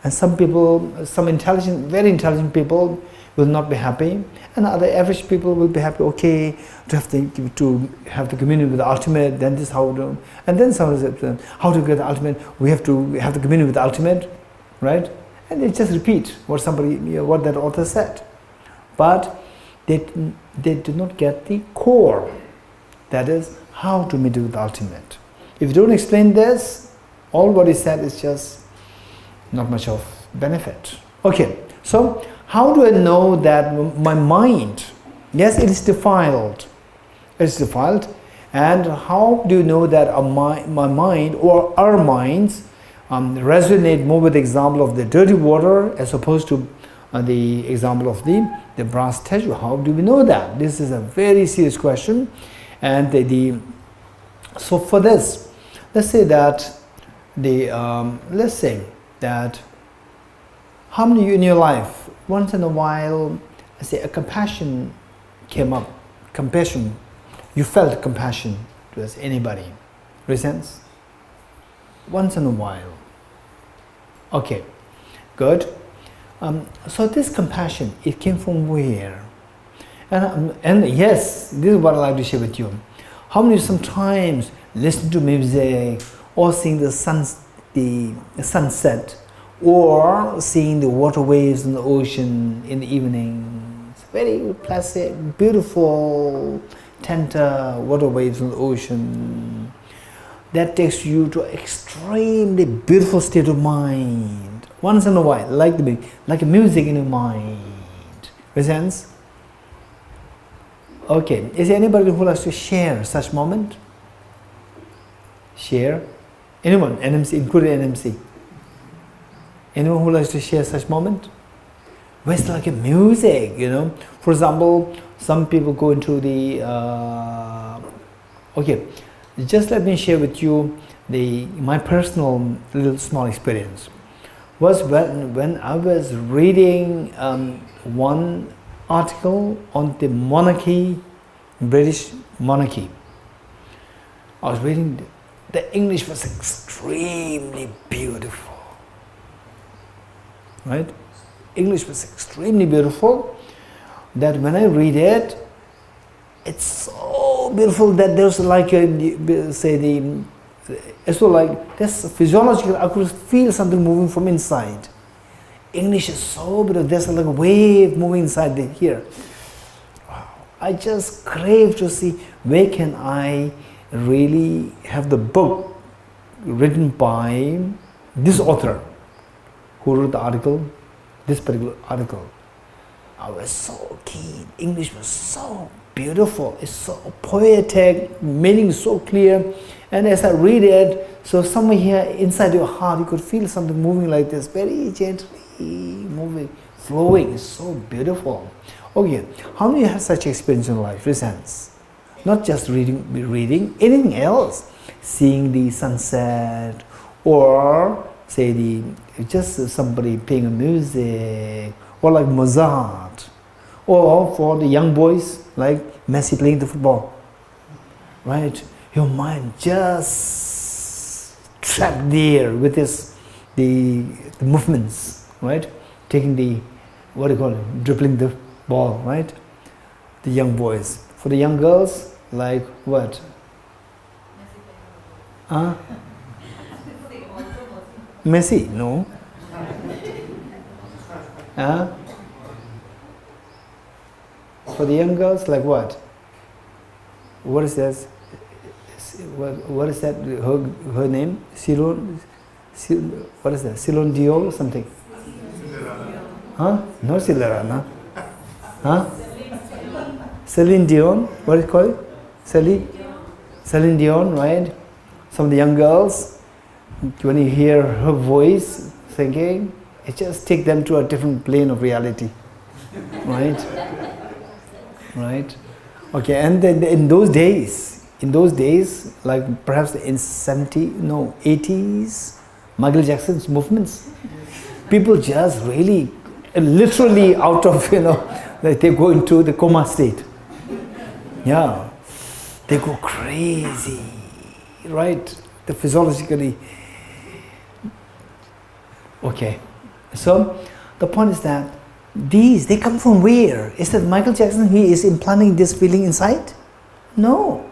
some people, some intelligent, very intelligent people will not be happy, and other average people will be happy. Okay, to have the communion with the ultimate, then this how to, and then someone says, how to get the ultimate? We have to have the communion with the ultimate, right? And they just repeat what what that author said, but they do not get the core. That is how to meet with the ultimate. If you don't explain this, all what is said is just not much of benefit. Okay, so how do I know that my mind, yes, it is defiled. It's defiled. And how do you know that my mind or our minds resonate more with the example of the dirty water as opposed to the example of the brass statue? How do we know that? This is a very serious question. And so for this, let's say that how many of you in your life, once in a while, a compassion came up, compassion, you felt compassion towards anybody, resents? Once in a while. Okay, good. So this compassion, it came from where? And yes, this is what I'd like to share with you. How many sometimes listen to music or seeing the sunset or seeing the water waves in the ocean in the evening? It's very placid, beautiful, tender water waves in the ocean. That takes you to extremely beautiful state of mind. Once in a while, like a music in your mind. Makes sense? Okay. Is there anybody who likes to share such moment? Share? Anyone? NMC, including NMC. Anyone who likes to share such moment? Where it's like a music, you know. For example, some people go into the okay. Just let me share with you my personal little small experience. Was when I was reading one article on the monarchy, British monarchy. I was reading. The English was extremely beautiful, right? English was extremely beautiful. That when I read it, it's so beautiful that there's like it's so like this physiological. I could feel something moving from inside. English is so beautiful. There's like a wave moving inside here. Wow. I just crave to see where can I really have the book written by this author who wrote the article, this particular article. I was so keen. English was so beautiful. It's so poetic, meaning so clear. And as I read it, so somewhere here inside your heart, you could feel something moving like this, very gently moving, flowing. It's so beautiful. Okay, how many have such experience in life? Presents. Not just reading, anything else. Seeing the sunset, or say just somebody playing a music, or like Mozart, or for the young boys like Messi playing the football, right? Your mind just trapped there with the movements, right? Taking dribbling the ball, right? The young boys. For the young girls, like what? Huh? Messi? No. Huh? For the young girls, like what? What is that? What is that? Her name? What is that? Celine Dion or something? Huh? No Silera, no? Huh? Celine Dion, what is it called? Celine Dion, right? Some of the young girls, when you hear her voice singing, it just takes them to a different plane of reality, right? Right? Okay, and then in those days, like perhaps in 80s, Michael Jackson's movements, people just really, literally out of, like they go into the coma state. Yeah, they go crazy, right? The physiologically. Okay, so the point is that they come from where? Is that Michael Jackson, he is implanting this feeling inside? No,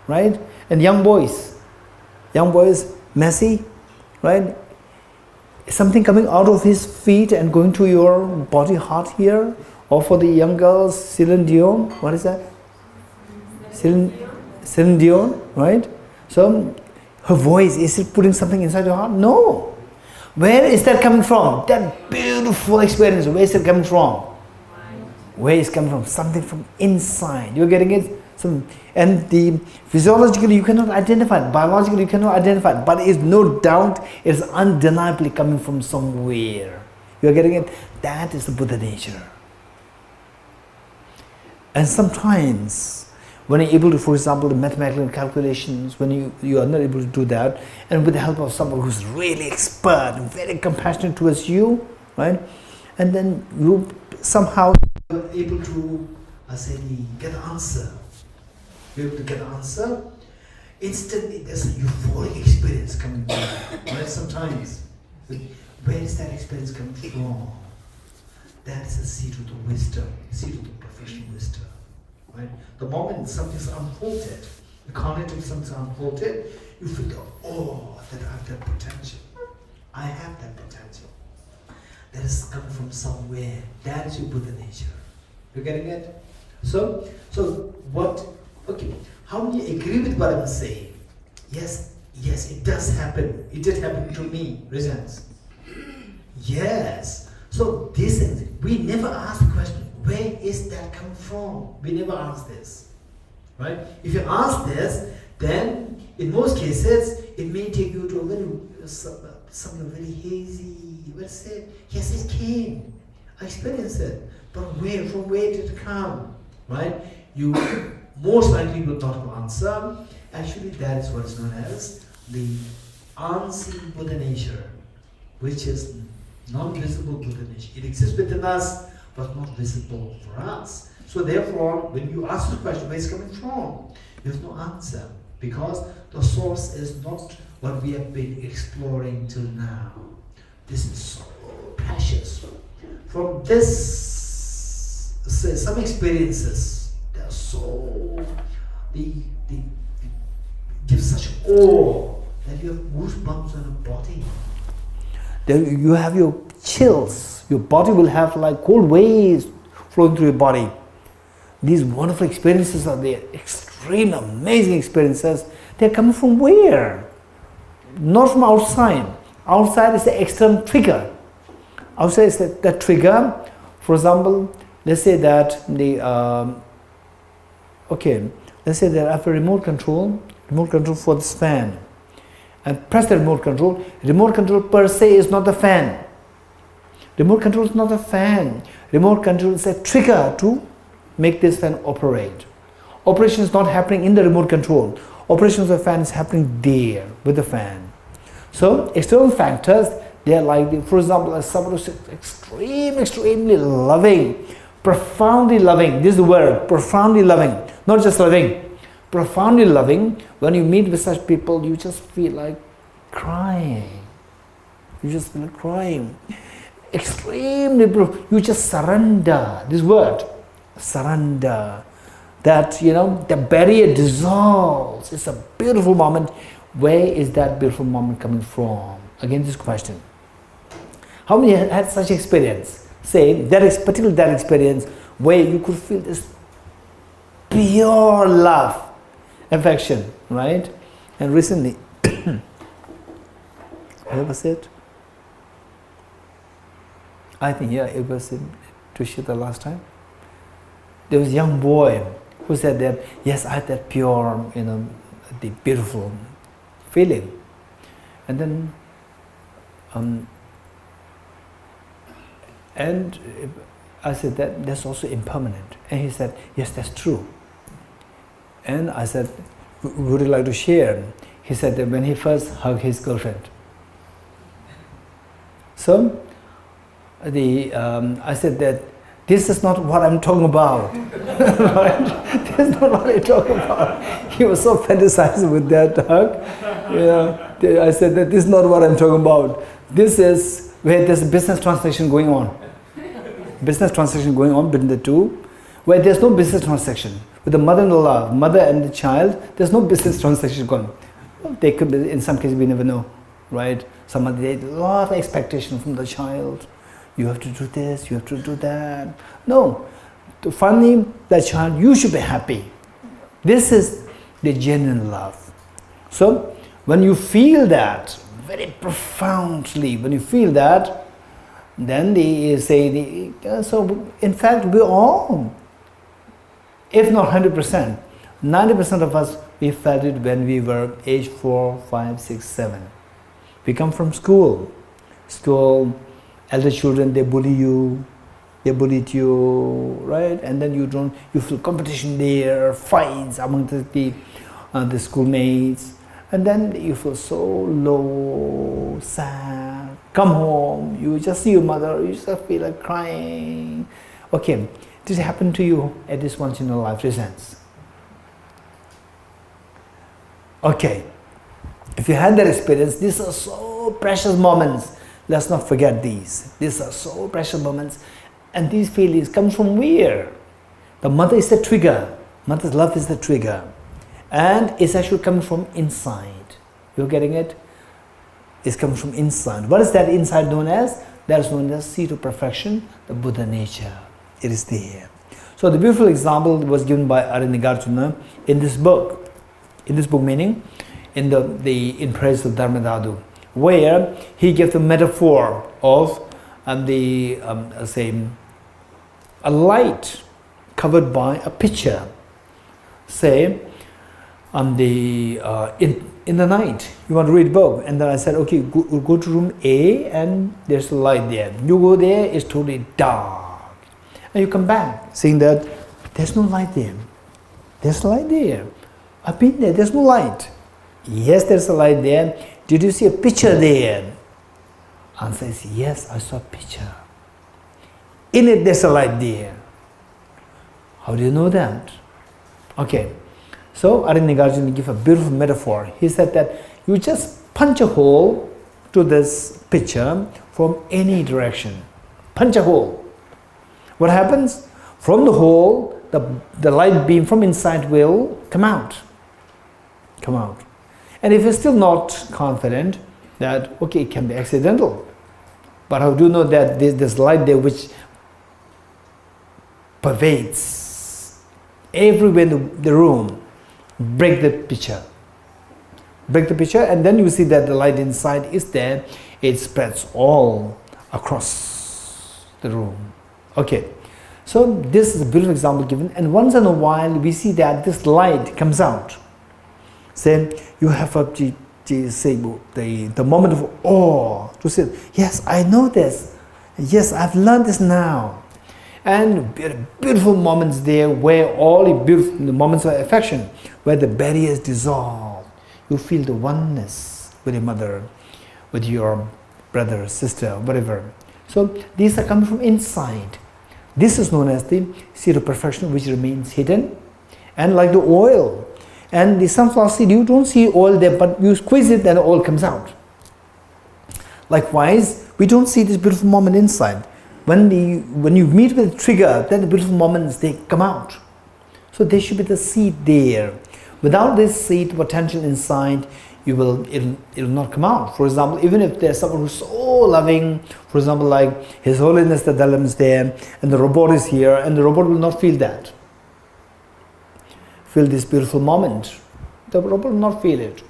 right? And young boys, Messi, right? Is something coming out of his feet and going to your body, heart here? Or for the young girls, Celine Dion, what is that? Celine Dion, right? So her voice, is it putting something inside your heart? No. Where is that coming from? That beautiful experience, where is it coming from? Where is it coming from? Something from inside. You're getting it? And the physiologically you cannot identify it, biologically you cannot identify it, but it's no doubt it's undeniably coming from somewhere. You're getting it? That is the Buddha nature. And sometimes when you're able to, for example, the mathematical calculations, when you are not able to do that, and with the help of someone who's really expert and very compassionate towards you, right? And then you somehow are able to, get an answer. You're able to get an answer. Instantly, there's a euphoric experience coming back, right? Sometimes, where is that experience coming from? That is the seed of the wisdom, seed of the professional wisdom. Right? The moment something's unfolded, the cognitive something's unfolded, you feel that I have that potential. I have that potential. That is coming from somewhere. That is your Buddha nature. You're getting it? So what How many agree with what I'm saying? Yes, yes, it does happen. It did happen to me, results. Yes. So this is, we never ask the question, where is that come from? We never ask this. Right? If you ask this, then in most cases, it may take you to a very, something very hazy. Let's say, yes, it came. I experienced it. But where, from where did it come? Right? You most likely will not answer. Actually, that is what is known as the unseen Buddha nature, which is non-visible Buddha nature. It exists within us, but not visible for us. So therefore, when you ask the question, where is it coming from? There's no answer, because the source is not what we have been exploring till now. This is so precious. From this, say, some experiences, they are so, they give such awe that you have goosebumps on the body. Then you have your chills. Your body will have like cold waves flowing through your body. These wonderful experiences are there, extreme, amazing experiences. They're coming from where? Not from outside. Outside is the external trigger. Outside is the trigger. For example, let's say that let's say that I have a remote control for this fan, and press the remote control. Remote control per se is not the fan. Remote control is not a fan. Remote control is a trigger to make this fan operate. Operation is not happening in the remote control. Operation of the fan is happening there with the fan. So external factors, they are like, for example, as someone who's extremely loving, profoundly loving. This is the word, profoundly loving, not just loving. Profoundly loving. When you meet with such people, you just feel like crying. You just feel like crying. Extremely, you just surrender. This word, surrender. That, you know, the barrier dissolves. It's a beautiful moment. Where is that beautiful moment coming from? Again, this question. How many had such experience? Say, particularly that experience where you could feel this pure love, affection, right? And recently, where was it? I think, yeah, it was in Tushita last time. There was a young boy who said that, yes, I had that pure, you know, the beautiful feeling. And then, and I said that that's also impermanent. And he said, yes, that's true. And I said, would you like to share? He said that when he first hugged his girlfriend. So, I said that this is not what I'm talking about. Right? This is not what I'm talking about. He was so fantasizing with that hug. Yeah. I said that this is not what I'm talking about. This is where there's a business transaction going on. Business transaction going on between the two, where there's no business transaction. With the mother and the love, mother and the child, there's no business transaction going on. Well, they could be, in some cases we never know, right? Somebody had a lot of expectation from the child. You have to do this, you have to do that. No, finally, that child, you should be happy. This is the genuine love. So, when you feel that, very profoundly, when you feel that, then they say, so in fact, we all, if not 100%, 90% of us, we felt it when we were age 4, 5, 6, 7. We come from school. Elder children, they bully you, they bullied you, right? And then you feel competition there, fights among the schoolmates. And then you feel so low, sad. Come home, you just see your mother, you just feel like crying. Okay, this happened to you at this once in a life sense. Okay, if you had that experience, these are so precious moments. Let's not forget these. These are so precious moments. And these feelings come from where? The mother is the trigger. Mother's love is the trigger. And it's actually coming from inside. You're getting it? It's coming from inside. What is that inside known as? That is known as seed of perfection, the Buddha nature. It is there. So the beautiful example was given by Arinigarjuna in this book. In this book meaning, in praise of Dharmadhatu, where he gave the metaphor of a light covered by a pitcher. Say, in the night, you want to read a book, and then I said, okay, go to room A, and there's a light there. You go there, it's totally dark, and you come back, saying that there's no light there. There's a light there. I've been there. There's no light. Yes, there's a light there. Did you see a picture there? Answer is yes, I saw a picture. In it, there's a light there. How do you know that? Okay. So Arinigarjuna gave a beautiful metaphor. He said that you just punch a hole to this picture from any direction. Punch a hole. What happens? From the hole, the light beam from inside will come out. Come out. And if you're still not confident that, okay, it can be accidental, but how do you know that there's light there which pervades everywhere in the room? Break the picture. Break the picture, and then you see that the light inside is there. It spreads all across the room. Okay. So this is a beautiful example given, and once in a while we see that this light comes out. Say you have the moment of awe to say, yes, I know this. Yes, I've learned this now. And beautiful moments there where all the moments of affection, where the barriers dissolve. You feel the oneness with your mother, with your brother, sister, whatever. So these are coming from inside. This is known as the seed of perfection, which remains hidden. And like the oil and the sunflower seed, you don't see oil there, but you squeeze it and the oil comes out. Likewise, we don't see this beautiful moment inside. When you meet with the trigger, then the beautiful moments, they come out. So there should be the seed there. Without this seed potential inside, it will not come out. For example, even if there's someone who's so loving, for example, like His Holiness the Dalai is there, and the robot is here, and the robot will not feel that. Feel this beautiful moment. The robot will not feel it.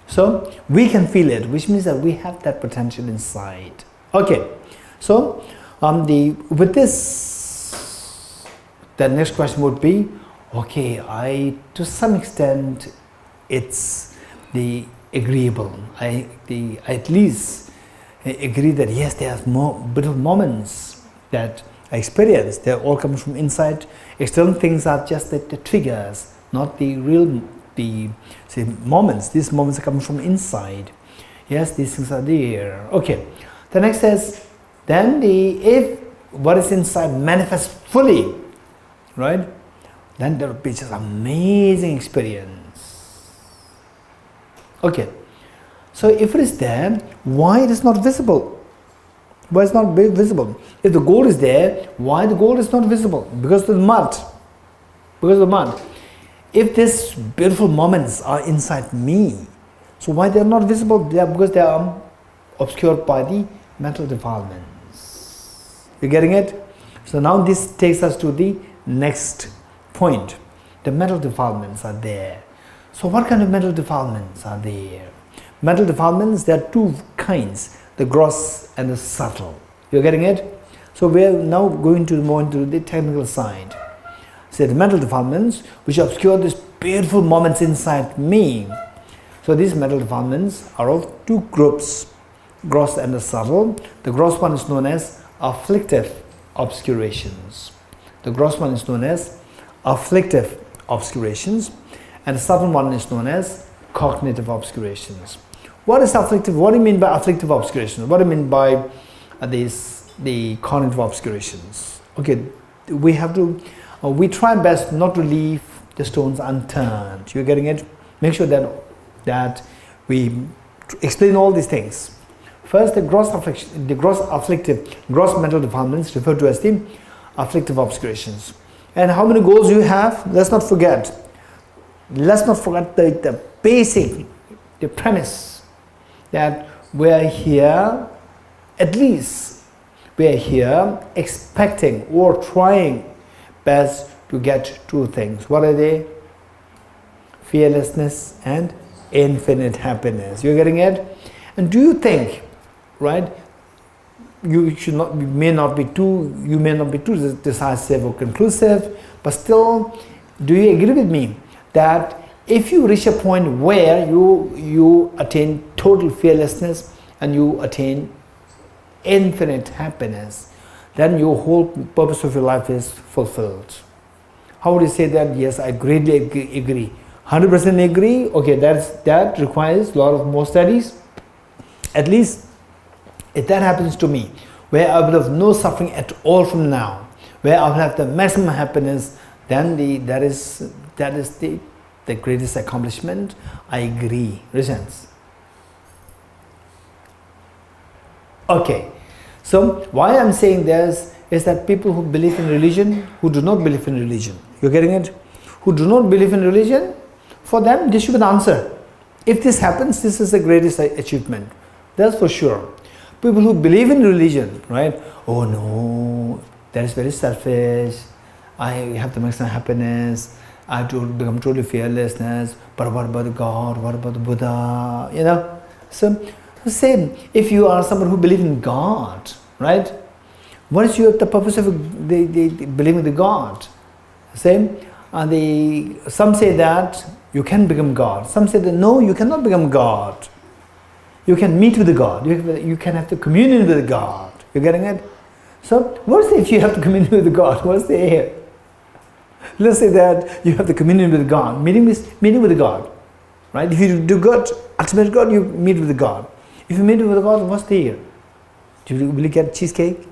So we can feel it, which means that we have that potential inside. Okay. So with this, the next question would be, okay, to some extent, it's the agreeable. I at least agree that yes, there are more beautiful moments that I experience. They're all coming from inside. External things are just the triggers, not the real moments. These moments are coming from inside. Yes, these things are there. Okay. The next is, then if what is inside manifests fully, right, then there will be just amazing experience. Okay. So if it is there, why it is not visible? Why it's not visible? If the gold is there, why the gold is not visible? Because of the mud. Because of the mud. If these beautiful moments are inside me, so why they are not visible? They are because they are obscured by the mental defilements. You're getting it? So now this takes us to the next point. The mental defilements are there. So what kind of mental defilements are there? Mental defilements, there are two kinds, the gross and the subtle. You're getting it? So we are now going to more into the technical side. So the mental defilements which obscure these beautiful moments inside me. So these mental defilements are of two groups, gross and the subtle. The gross one is known as afflictive obscurations. The gross one is known as afflictive obscurations, and the subtle one is known as cognitive obscurations. What is afflictive? What do you mean by afflictive obscurations? What do you mean by the cognitive obscurations? Okay, we have to, we try best not to leave the stones unturned. You're getting it? Make sure that we explain all these things. First, the gross mental defilements referred to as the afflictive obscurations. And how many goals you have? Let's not forget. Let's not forget the basic, the premise that we are here, at least we are here expecting or trying best to get two things. What are they? Fearlessness and infinite happiness. You're getting it? And do you think, right, you may not be too decisive or conclusive, but still, do you agree with me that if you reach a point where you attain total fearlessness and you attain infinite happiness, then your whole purpose of your life is fulfilled? How would you say that? Yes, I greatly agree. 100% agree. Okay, that requires a lot of more studies. At least, if that happens to me, where I will have no suffering at all from now, where I will have the maximum happiness, then that is the greatest accomplishment. I agree. Reasons. Okay. So why I'm saying this is that people who believe in religion, who do not believe in religion, you're getting it? Who do not believe in religion, for them this should be the answer. If this happens, this is the greatest achievement. That's for sure. People who believe in religion, right? Oh no, that is very selfish. I have the maximum happiness. I have to become totally fearlessness. But what about God? What about the Buddha? You know? So, same. If you are someone who believes in God, right? What is the purpose of believing in God? Same. Some say that you can become God. Some say that no, you cannot become God. You can meet with God. You can have the communion with God. You're getting it? So, what's if you have the communion with God? What's the air? Let's say that you have the communion with God. Meeting with God. Right? If you do good, ultimate God, you meet with God. If you meet with God, what's the air? Will you get cheesecake?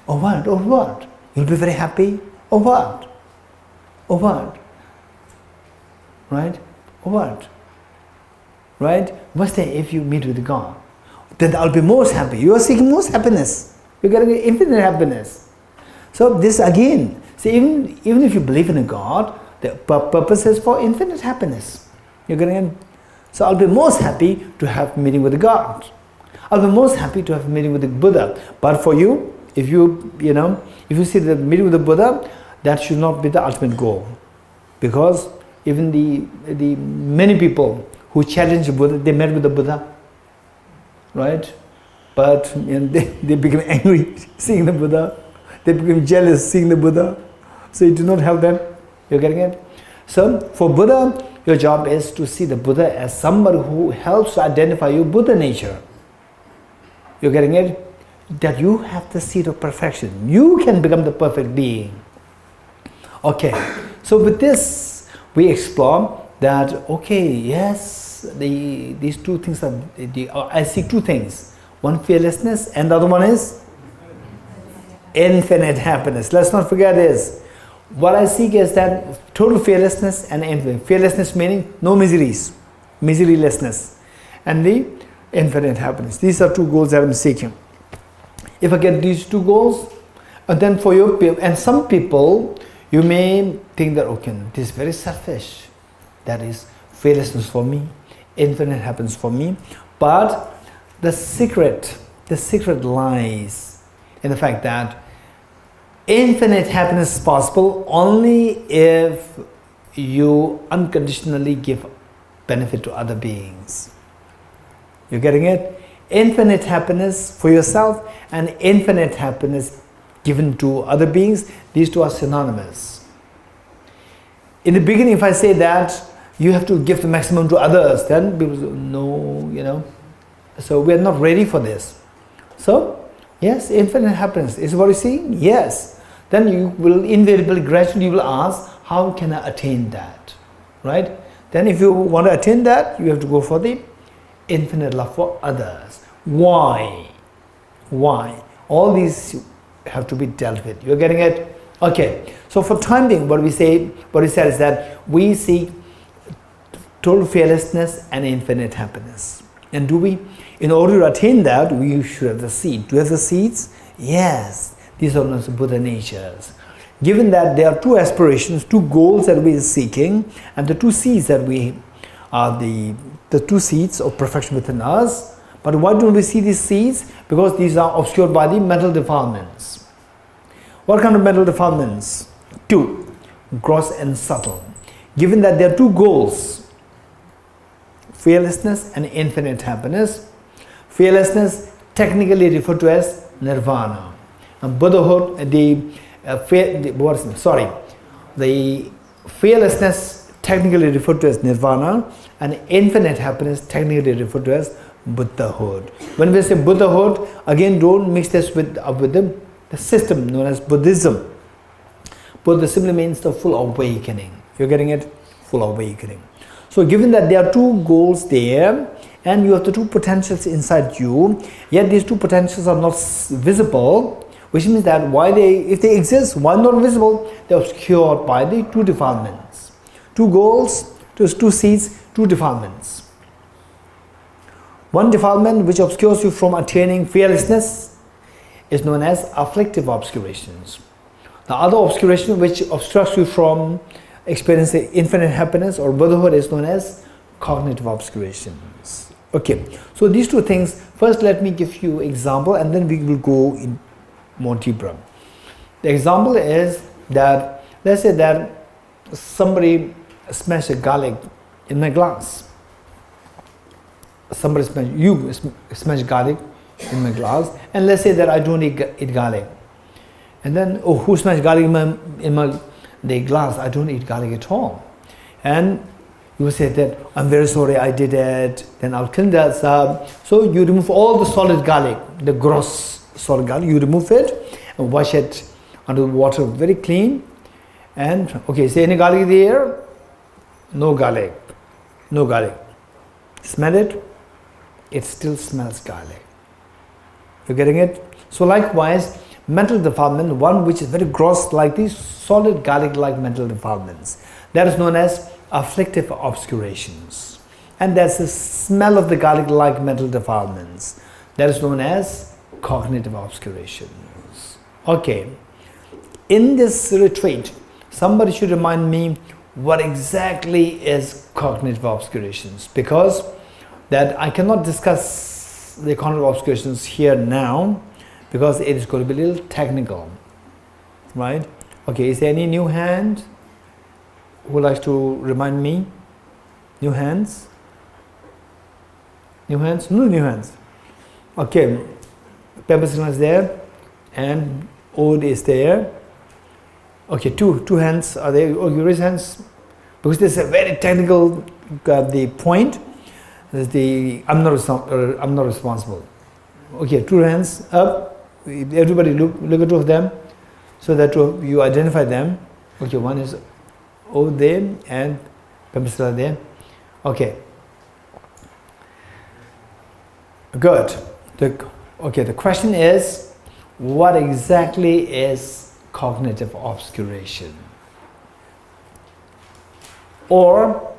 Or what? Or what? You'll be very happy? Or what? Or what? Right? Or what? Right? What's there if you meet with God? Then I'll be most happy. You are seeking most happiness. You're getting infinite happiness. So this again, see, even if you believe in a God, the purpose is for infinite happiness. You're getting it? So I'll be most happy to have a meeting with God. I'll be most happy to have a meeting with the Buddha. But for you, if you see the meeting with the Buddha, that should not be the ultimate goal. Because even the many people who challenge the Buddha, they met with the Buddha, right? But they become angry seeing the Buddha. They become jealous seeing the Buddha. So you do not help them. You're getting it? So for Buddha, your job is to see the Buddha as somebody who helps to identify your Buddha nature. You're getting it? That you have the seed of perfection. You can become the perfect being. Okay, so with this, we explore that, okay, yes, these two things are, I see two things. One, fearlessness, and the other one is infinite happiness. Let's not forget this. What I seek is that total fearlessness and infinite. Fearlessness meaning no miseries, miserylessness, and the infinite happiness. These are two goals that I'm seeking. If I get these two goals, and then for your people, and some people, you may think that, okay, this is very selfish. That is fearlessness for me, infinite happiness for me. But the secret lies in the fact that infinite happiness is possible only if you unconditionally give benefit to other beings. You're getting it? Infinite happiness for yourself and infinite happiness given to other beings, these two are synonymous. In the beginning, if I say that you have to give the maximum to others, then people say, no, so we are not ready for this. So, yes, infinite happiness is what you see? Yes. Then you will invariably, gradually you will ask, how can I attain that? Right? Then if you want to attain that, you have to go for the infinite love for others. Why? All these have to be dealt with. You're getting it? Okay. So for time being, what we said is that we seek total fearlessness and infinite happiness. And do we? In order to attain that, we should have the seed. Do you have the seeds? Yes. These are also Buddha natures. Given that there are two aspirations, two goals that we are seeking, and the two seeds that we are the two seeds of perfection within us. But why don't we see these seeds? Because these are obscured by the mental defilements. What kind of mental defilements? 2. Gross and subtle. Given that there are two goals, fearlessness and infinite happiness. Fearlessness technically referred to as nirvana. And Buddhahood, the fearlessness technically referred to as nirvana, and infinite happiness technically referred to as Buddhahood. When we say Buddhahood, again don't mix this with the system known as Buddhism. Buddha simply means the full awakening. You're getting it? Full awakening. So given that there are two goals there, and you have the two potentials inside you, yet these two potentials are not visible, which means that if they exist, why not visible? They're obscured by the two defilements. Two goals, two seeds, two defilements. One defilement which obscures you from attaining fearlessness is known as afflictive obscurations. The other obscuration which obstructs you from experiencing infinite happiness or Buddhahood is known as cognitive obscurations. Okay, so these two things, first let me give you an example and then we will go in more deeper. The example is that, let's say that somebody smashed a garlic in my glass. You smash garlic in my glass, and let's say that I don't eat garlic. And then, oh, who smashed garlic in the glass? I don't eat garlic at all. And you will say that, I'm very sorry I did it, then I'll clean that up. So you remove all the solid garlic, the gross solid garlic, you remove it and wash it under the water very clean. And, okay, is there any garlic there? No garlic. No garlic. Smell it? It still smells garlic. You're getting it? So likewise, mental defilement, one which is very gross like these solid garlic-like mental defilements, that is known as afflictive obscurations. And that's the smell of the garlic-like mental defilements. That is known as cognitive obscurations. Okay. In this retreat, somebody should remind me what exactly is cognitive obscurations, because that I cannot discuss the cognitive obscurations here now because it is going to be a little technical, right? Okay, is there any new hand who likes to remind me? New hands? New hands? No new hands. Okay, Pepperson is there and Ode is there. Okay, two hands are there. Oh, you raise hands because this is a very technical the point. Is the I'm not responsible. Okay, two hands up. Everybody look at two of them, so that you identify them. Okay, one is Ode there and Pepperson there. Okay. Good. The question is, what exactly is cognitive obscuration? Or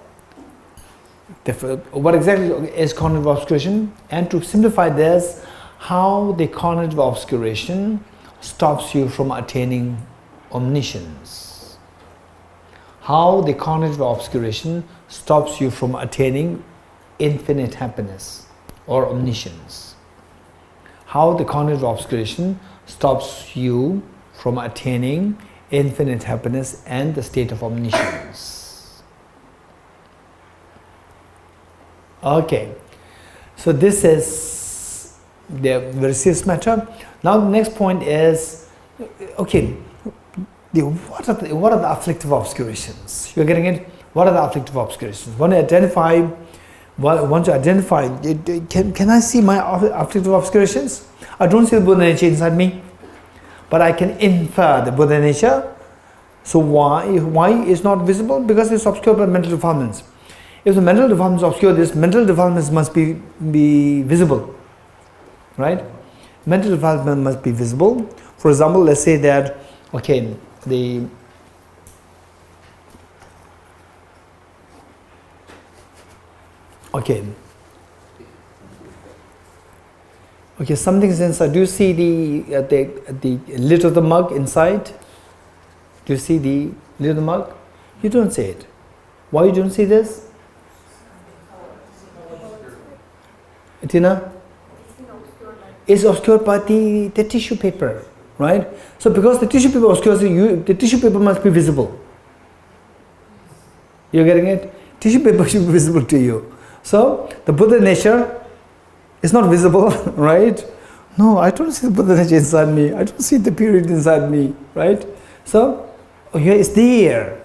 what exactly is cognitive obscuration? And to simplify this, how the cognitive obscuration stops you from attaining omniscience. How the cognitive obscuration stops you from attaining infinite happiness or omniscience. How the cognitive obscuration stops you from attaining infinite happiness and the state of omniscience. Okay, so this is the very serious matter. Now the next point is, okay, what are the afflictive obscurations? You're getting it? What are the afflictive obscurations? Want to identify, can I see my afflictive obscurations? I don't see the Buddha nature inside me, but I can infer the Buddha nature. So why is not visible? Because it's obscured by mental defilements. If the mental defilements obscure this, mental defilements must be visible, right? Mental defilement must be visible. For example, let's say that, okay, something is inside. Do you see the lid of the mug inside? Do you see the lid of the mug? You don't see it. Why you don't see this? Tina? It's obscured by the tissue paper. right? So because the tissue paper obscures, the tissue paper must be visible. You're getting it? Tissue paper should be visible to you. So the Buddha nature is not visible, right? No, I don't see the Buddha nature inside me. I don't see the purity inside me, right? So here it's there.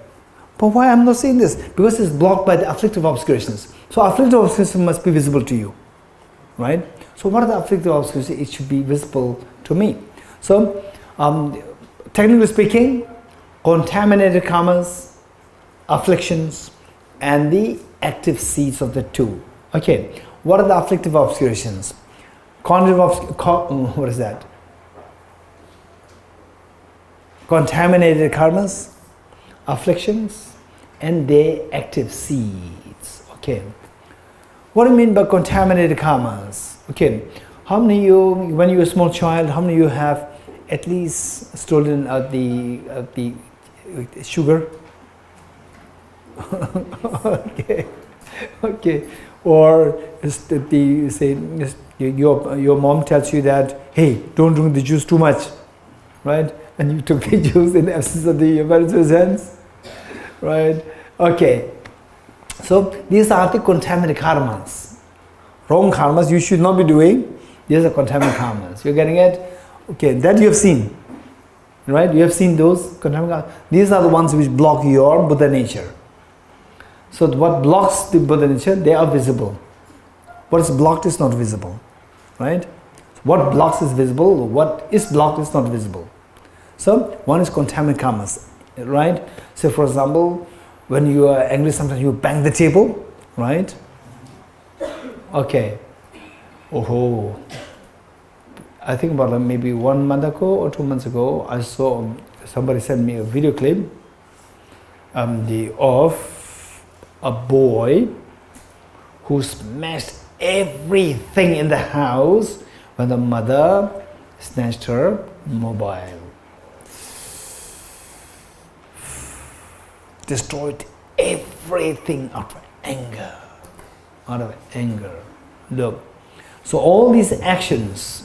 But why I'm not seeing this? Because it's blocked by the afflictive obscurations. So afflictive obscurations must be visible to you, right? So what are the afflictive obscurations? It should be visible to me. So technically speaking, contaminated karmas, afflictions, and the active seeds of the two. Okay, what are the afflictive obscurations? What is that? Contaminated karmas, afflictions, and their active seeds. Okay, what do you mean by contaminated karmas? Okay, how many you, when you were a small child, how many you have at least stolen the sugar? Okay, okay. Or your mom tells you that, hey, don't drink the juice too much, right? And you took the juice in the absence of the parents' hands, right? Okay. So these are the contaminated karmas. Wrong karmas you should not be doing. These are contaminated karmas. You're getting it? Okay, that you have seen, right? You have seen those contaminated karmas. These are the ones which block your Buddha nature. So what blocks the Buddha nature, they are visible. What is blocked is not visible, right? What blocks is visible, what is blocked is not visible. So one is contaminated karmas, right? So for example, when you are angry, sometimes you bang the table, right? Okay. Oh, I think about maybe 1 month ago or 2 months ago, I saw somebody sent me a video clip of a boy who smashed everything in the house when the mother snatched her mobile. Destroyed everything out of anger. Look. So all these actions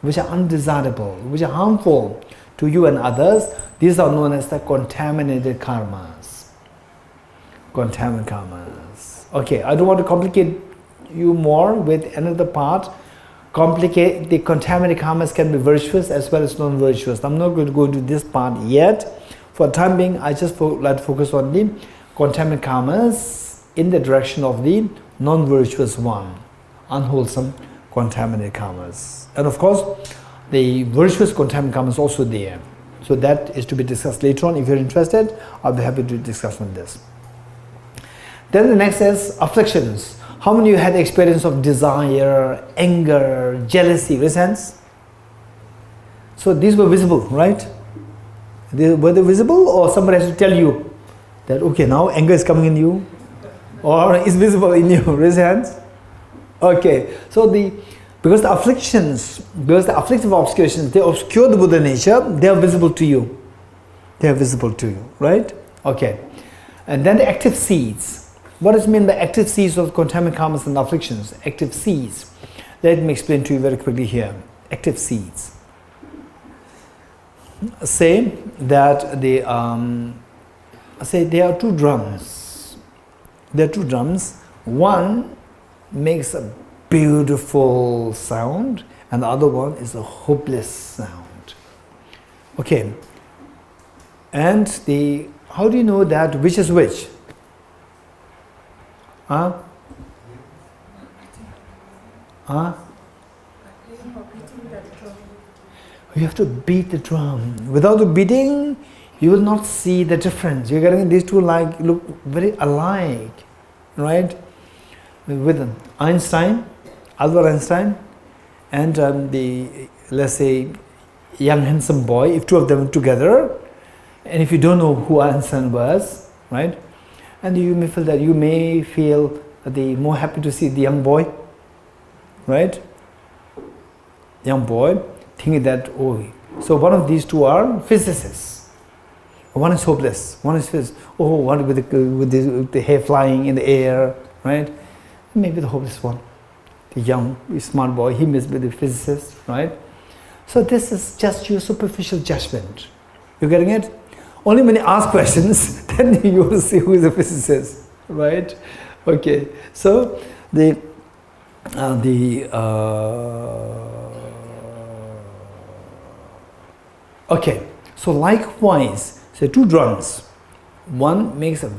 which are undesirable, which are harmful to you and others, these are known as the contaminated karmas. Contaminated karmas. Okay, I don't want to complicate you more with another part. The contaminated karmas can be virtuous as well as non-virtuous. I'm not going to go into this part yet. For the time being, I just like to focus on the contaminated karmas in the direction of the non-virtuous one, unwholesome contaminated karmas. And of course, the virtuous contaminated karmas is also there. So that is to be discussed later on. If you're interested, I'll be happy to discuss on this. Then the next is afflictions. How many of you had the experience of desire, anger, jealousy, resentment? So these were visible, right? Were they visible, or somebody has to tell you that, okay, now anger is coming in you, or is visible in you, raise hands? Okay, so because the afflictive obscurations, they obscure the Buddha nature, they are visible to you. They are visible to you, right? Okay. And then the active seeds. What does it mean by active seeds of contaminated karmas and afflictions? Active seeds. Let me explain to you very quickly here. Active seeds. Say that there are two drums. There are two drums. One makes a beautiful sound, and the other one is a hopeless sound. Okay. And how do you know that which is which? You have to beat the drum. Without the beating, you will not see the difference. You're getting these two look very alike, right? With Albert Einstein, and let's say young handsome boy. If two of them together, and if you don't know who Einstein was, right? And you may feel more happy to see the young boy, right? Young boy, thinking that, so one of these two are physicists. One is hopeless. One is physicist. One with the hair flying in the air, right? Maybe the hopeless one, the young, smart boy, he must be the physicist, right? So this is just your superficial judgment. You getting it? Only when you ask questions, then you will see who is a physicist, right? Okay. So okay. So likewise, say two drums. One makes a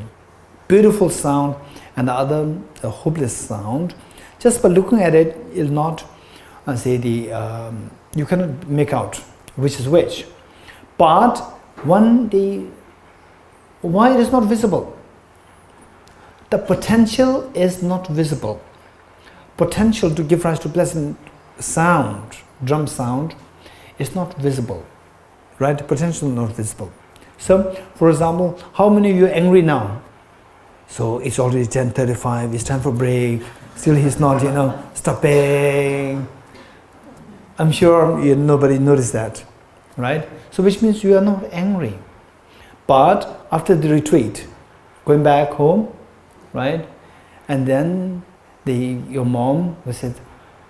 beautiful sound, and the other a hopeless sound. Just by looking at it, you'll not you cannot make out which is which. But why it is not visible? The potential is not visible. Potential to give rise to pleasant sound, drum sound, is not visible, right? The potential is not visible. So, for example, how many of you are angry now? So it's already 10:35. It's time for break. Still, he's not, stopping. I'm sure nobody noticed that, right? So, which means you are not angry. But after the retreat, going back home, right? And then your mom said,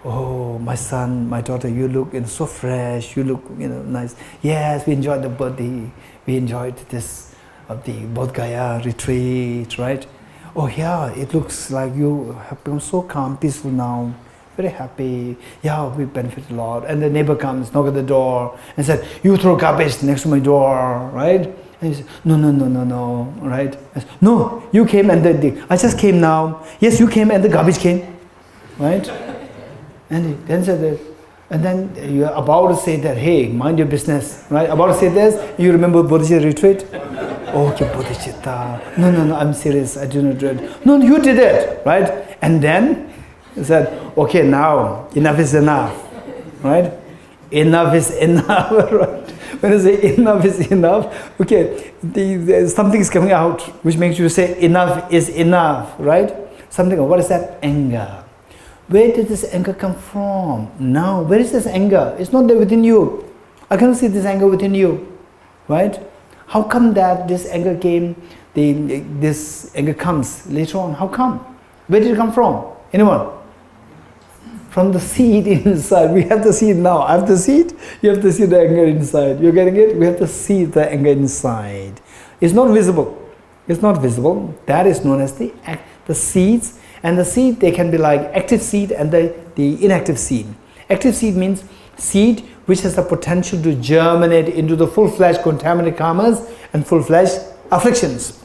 "Oh, my son, my daughter, you look so fresh. You look, nice. Yes, we enjoyed the birthday. We enjoyed this the Bodh Gaya retreat, right? Oh yeah, it looks like you have become so calm, peaceful now. Very happy. Yeah, we benefit a lot." And the neighbor comes, knock at the door, and said, "You throw garbage next to my door, right?" And he said, No, right? I said, "No, you came and I just came now. Yes, you came and the garbage came, right?" And he then said that, and then you're about to say that, "Hey, mind your business," right? About to say this, you remember Bodhicitta retreat? "Oh, okay, Bodhicitta. No, I'm serious. I do not do it." "No, you did it," right? And then he said, "Okay, now enough is enough," right? Enough is enough, right? When you say enough is enough, okay, something is coming out which makes you say enough is enough, right? Something. What is that? Anger. Where did this anger come from? Now, where is this anger? It's not there within you. I cannot see this anger within you, right? How come that this anger came? This anger comes later on. How come? Where did it come from? Anyone? From the seed inside. We have the seed now. I have the seed. You have to see the anger inside. You're getting it? We have to see the anger inside. It's not visible. It's not visible. That is known as the seeds. And the seed, they can be like active seed and the inactive seed. Active seed means seed which has the potential to germinate into the full-fledged contaminated karmas and full-fledged afflictions.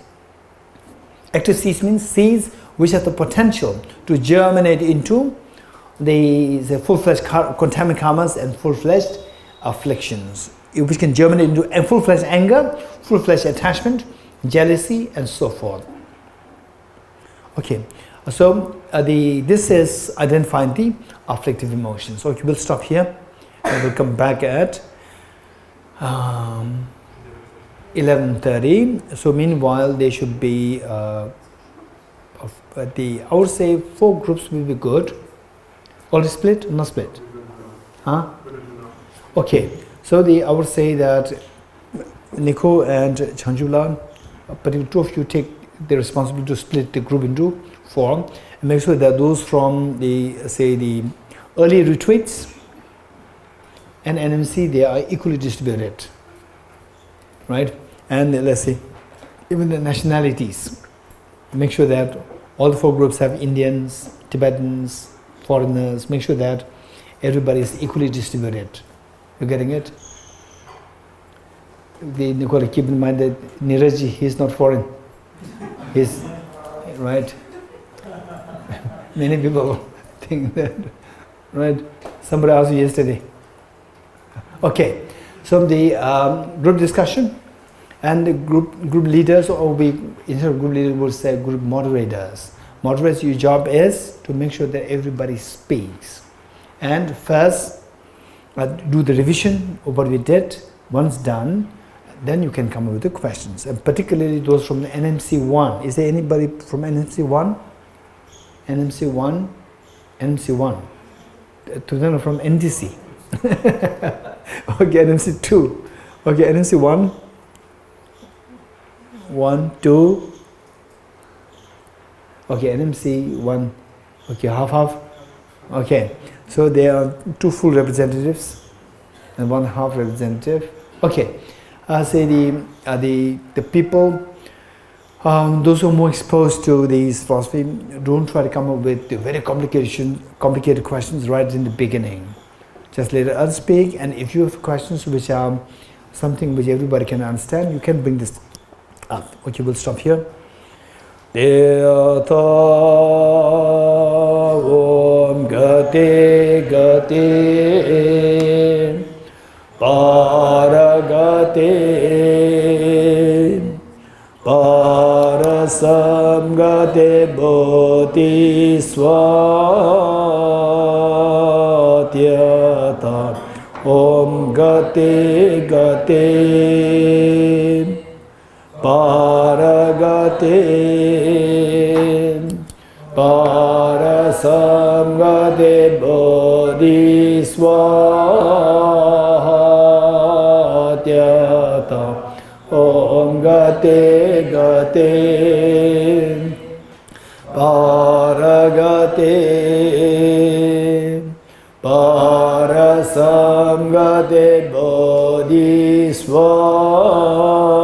Active seeds means seeds which have the potential to germinate into the full-fledged contaminated karmas and full-fledged afflictions, which can germinate into a full-fledged anger, full-fledged attachment, jealousy, and so forth. Okay, so this is identifying the afflictive emotions. Okay, we'll stop here and we'll come back at 11:30. So meanwhile, there should be I would say 4 groups will be good. Already split? Not split? Huh? Okay. So I would say that Nico and Chanjula, particularly 2 of you take the responsibility to split the group into 4 and make sure that those from the early retreats and NMC, they are equally distributed, right? And let's see, even the nationalities, make sure that all the 4 groups have Indians, Tibetans, foreigners. Make sure that everybody is equally distributed. You're getting it? You got to keep in mind that Niraji, he's not foreign. He's right. Many people think that, right? Somebody asked you yesterday. Okay, so the group discussion and the group leaders, or instead of group leaders, we'll say group moderators. Moderators, your job is to make sure that everybody speaks. And first, do the revision of what we did. Once done, then you can come up with the questions. And particularly those from the NMC 1. Is there anybody from NMC 1? NMC 1? NMC 1. To them from NDC. Okay, NMC 2. Okay, NMC 1. 1, 2. Okay, NMC 1. Okay, half. Okay, so there are 2 full representatives. and 1/2 representative. Okay, say the people, those who are more exposed to these philosophy, don't try to come up with the very complicated questions right in the beginning. Just let others speak, and if you have questions which are something which everybody can understand, you can bring this up. Okay, we'll stop here. Deyata Om Gati Gati Paragati Parasamgati Bodhiswatyata Om Gati Gati Paragati Parasamgati Bodhiswatyata Om Gati Gati Paragati Parasamgati Bodhiswatyata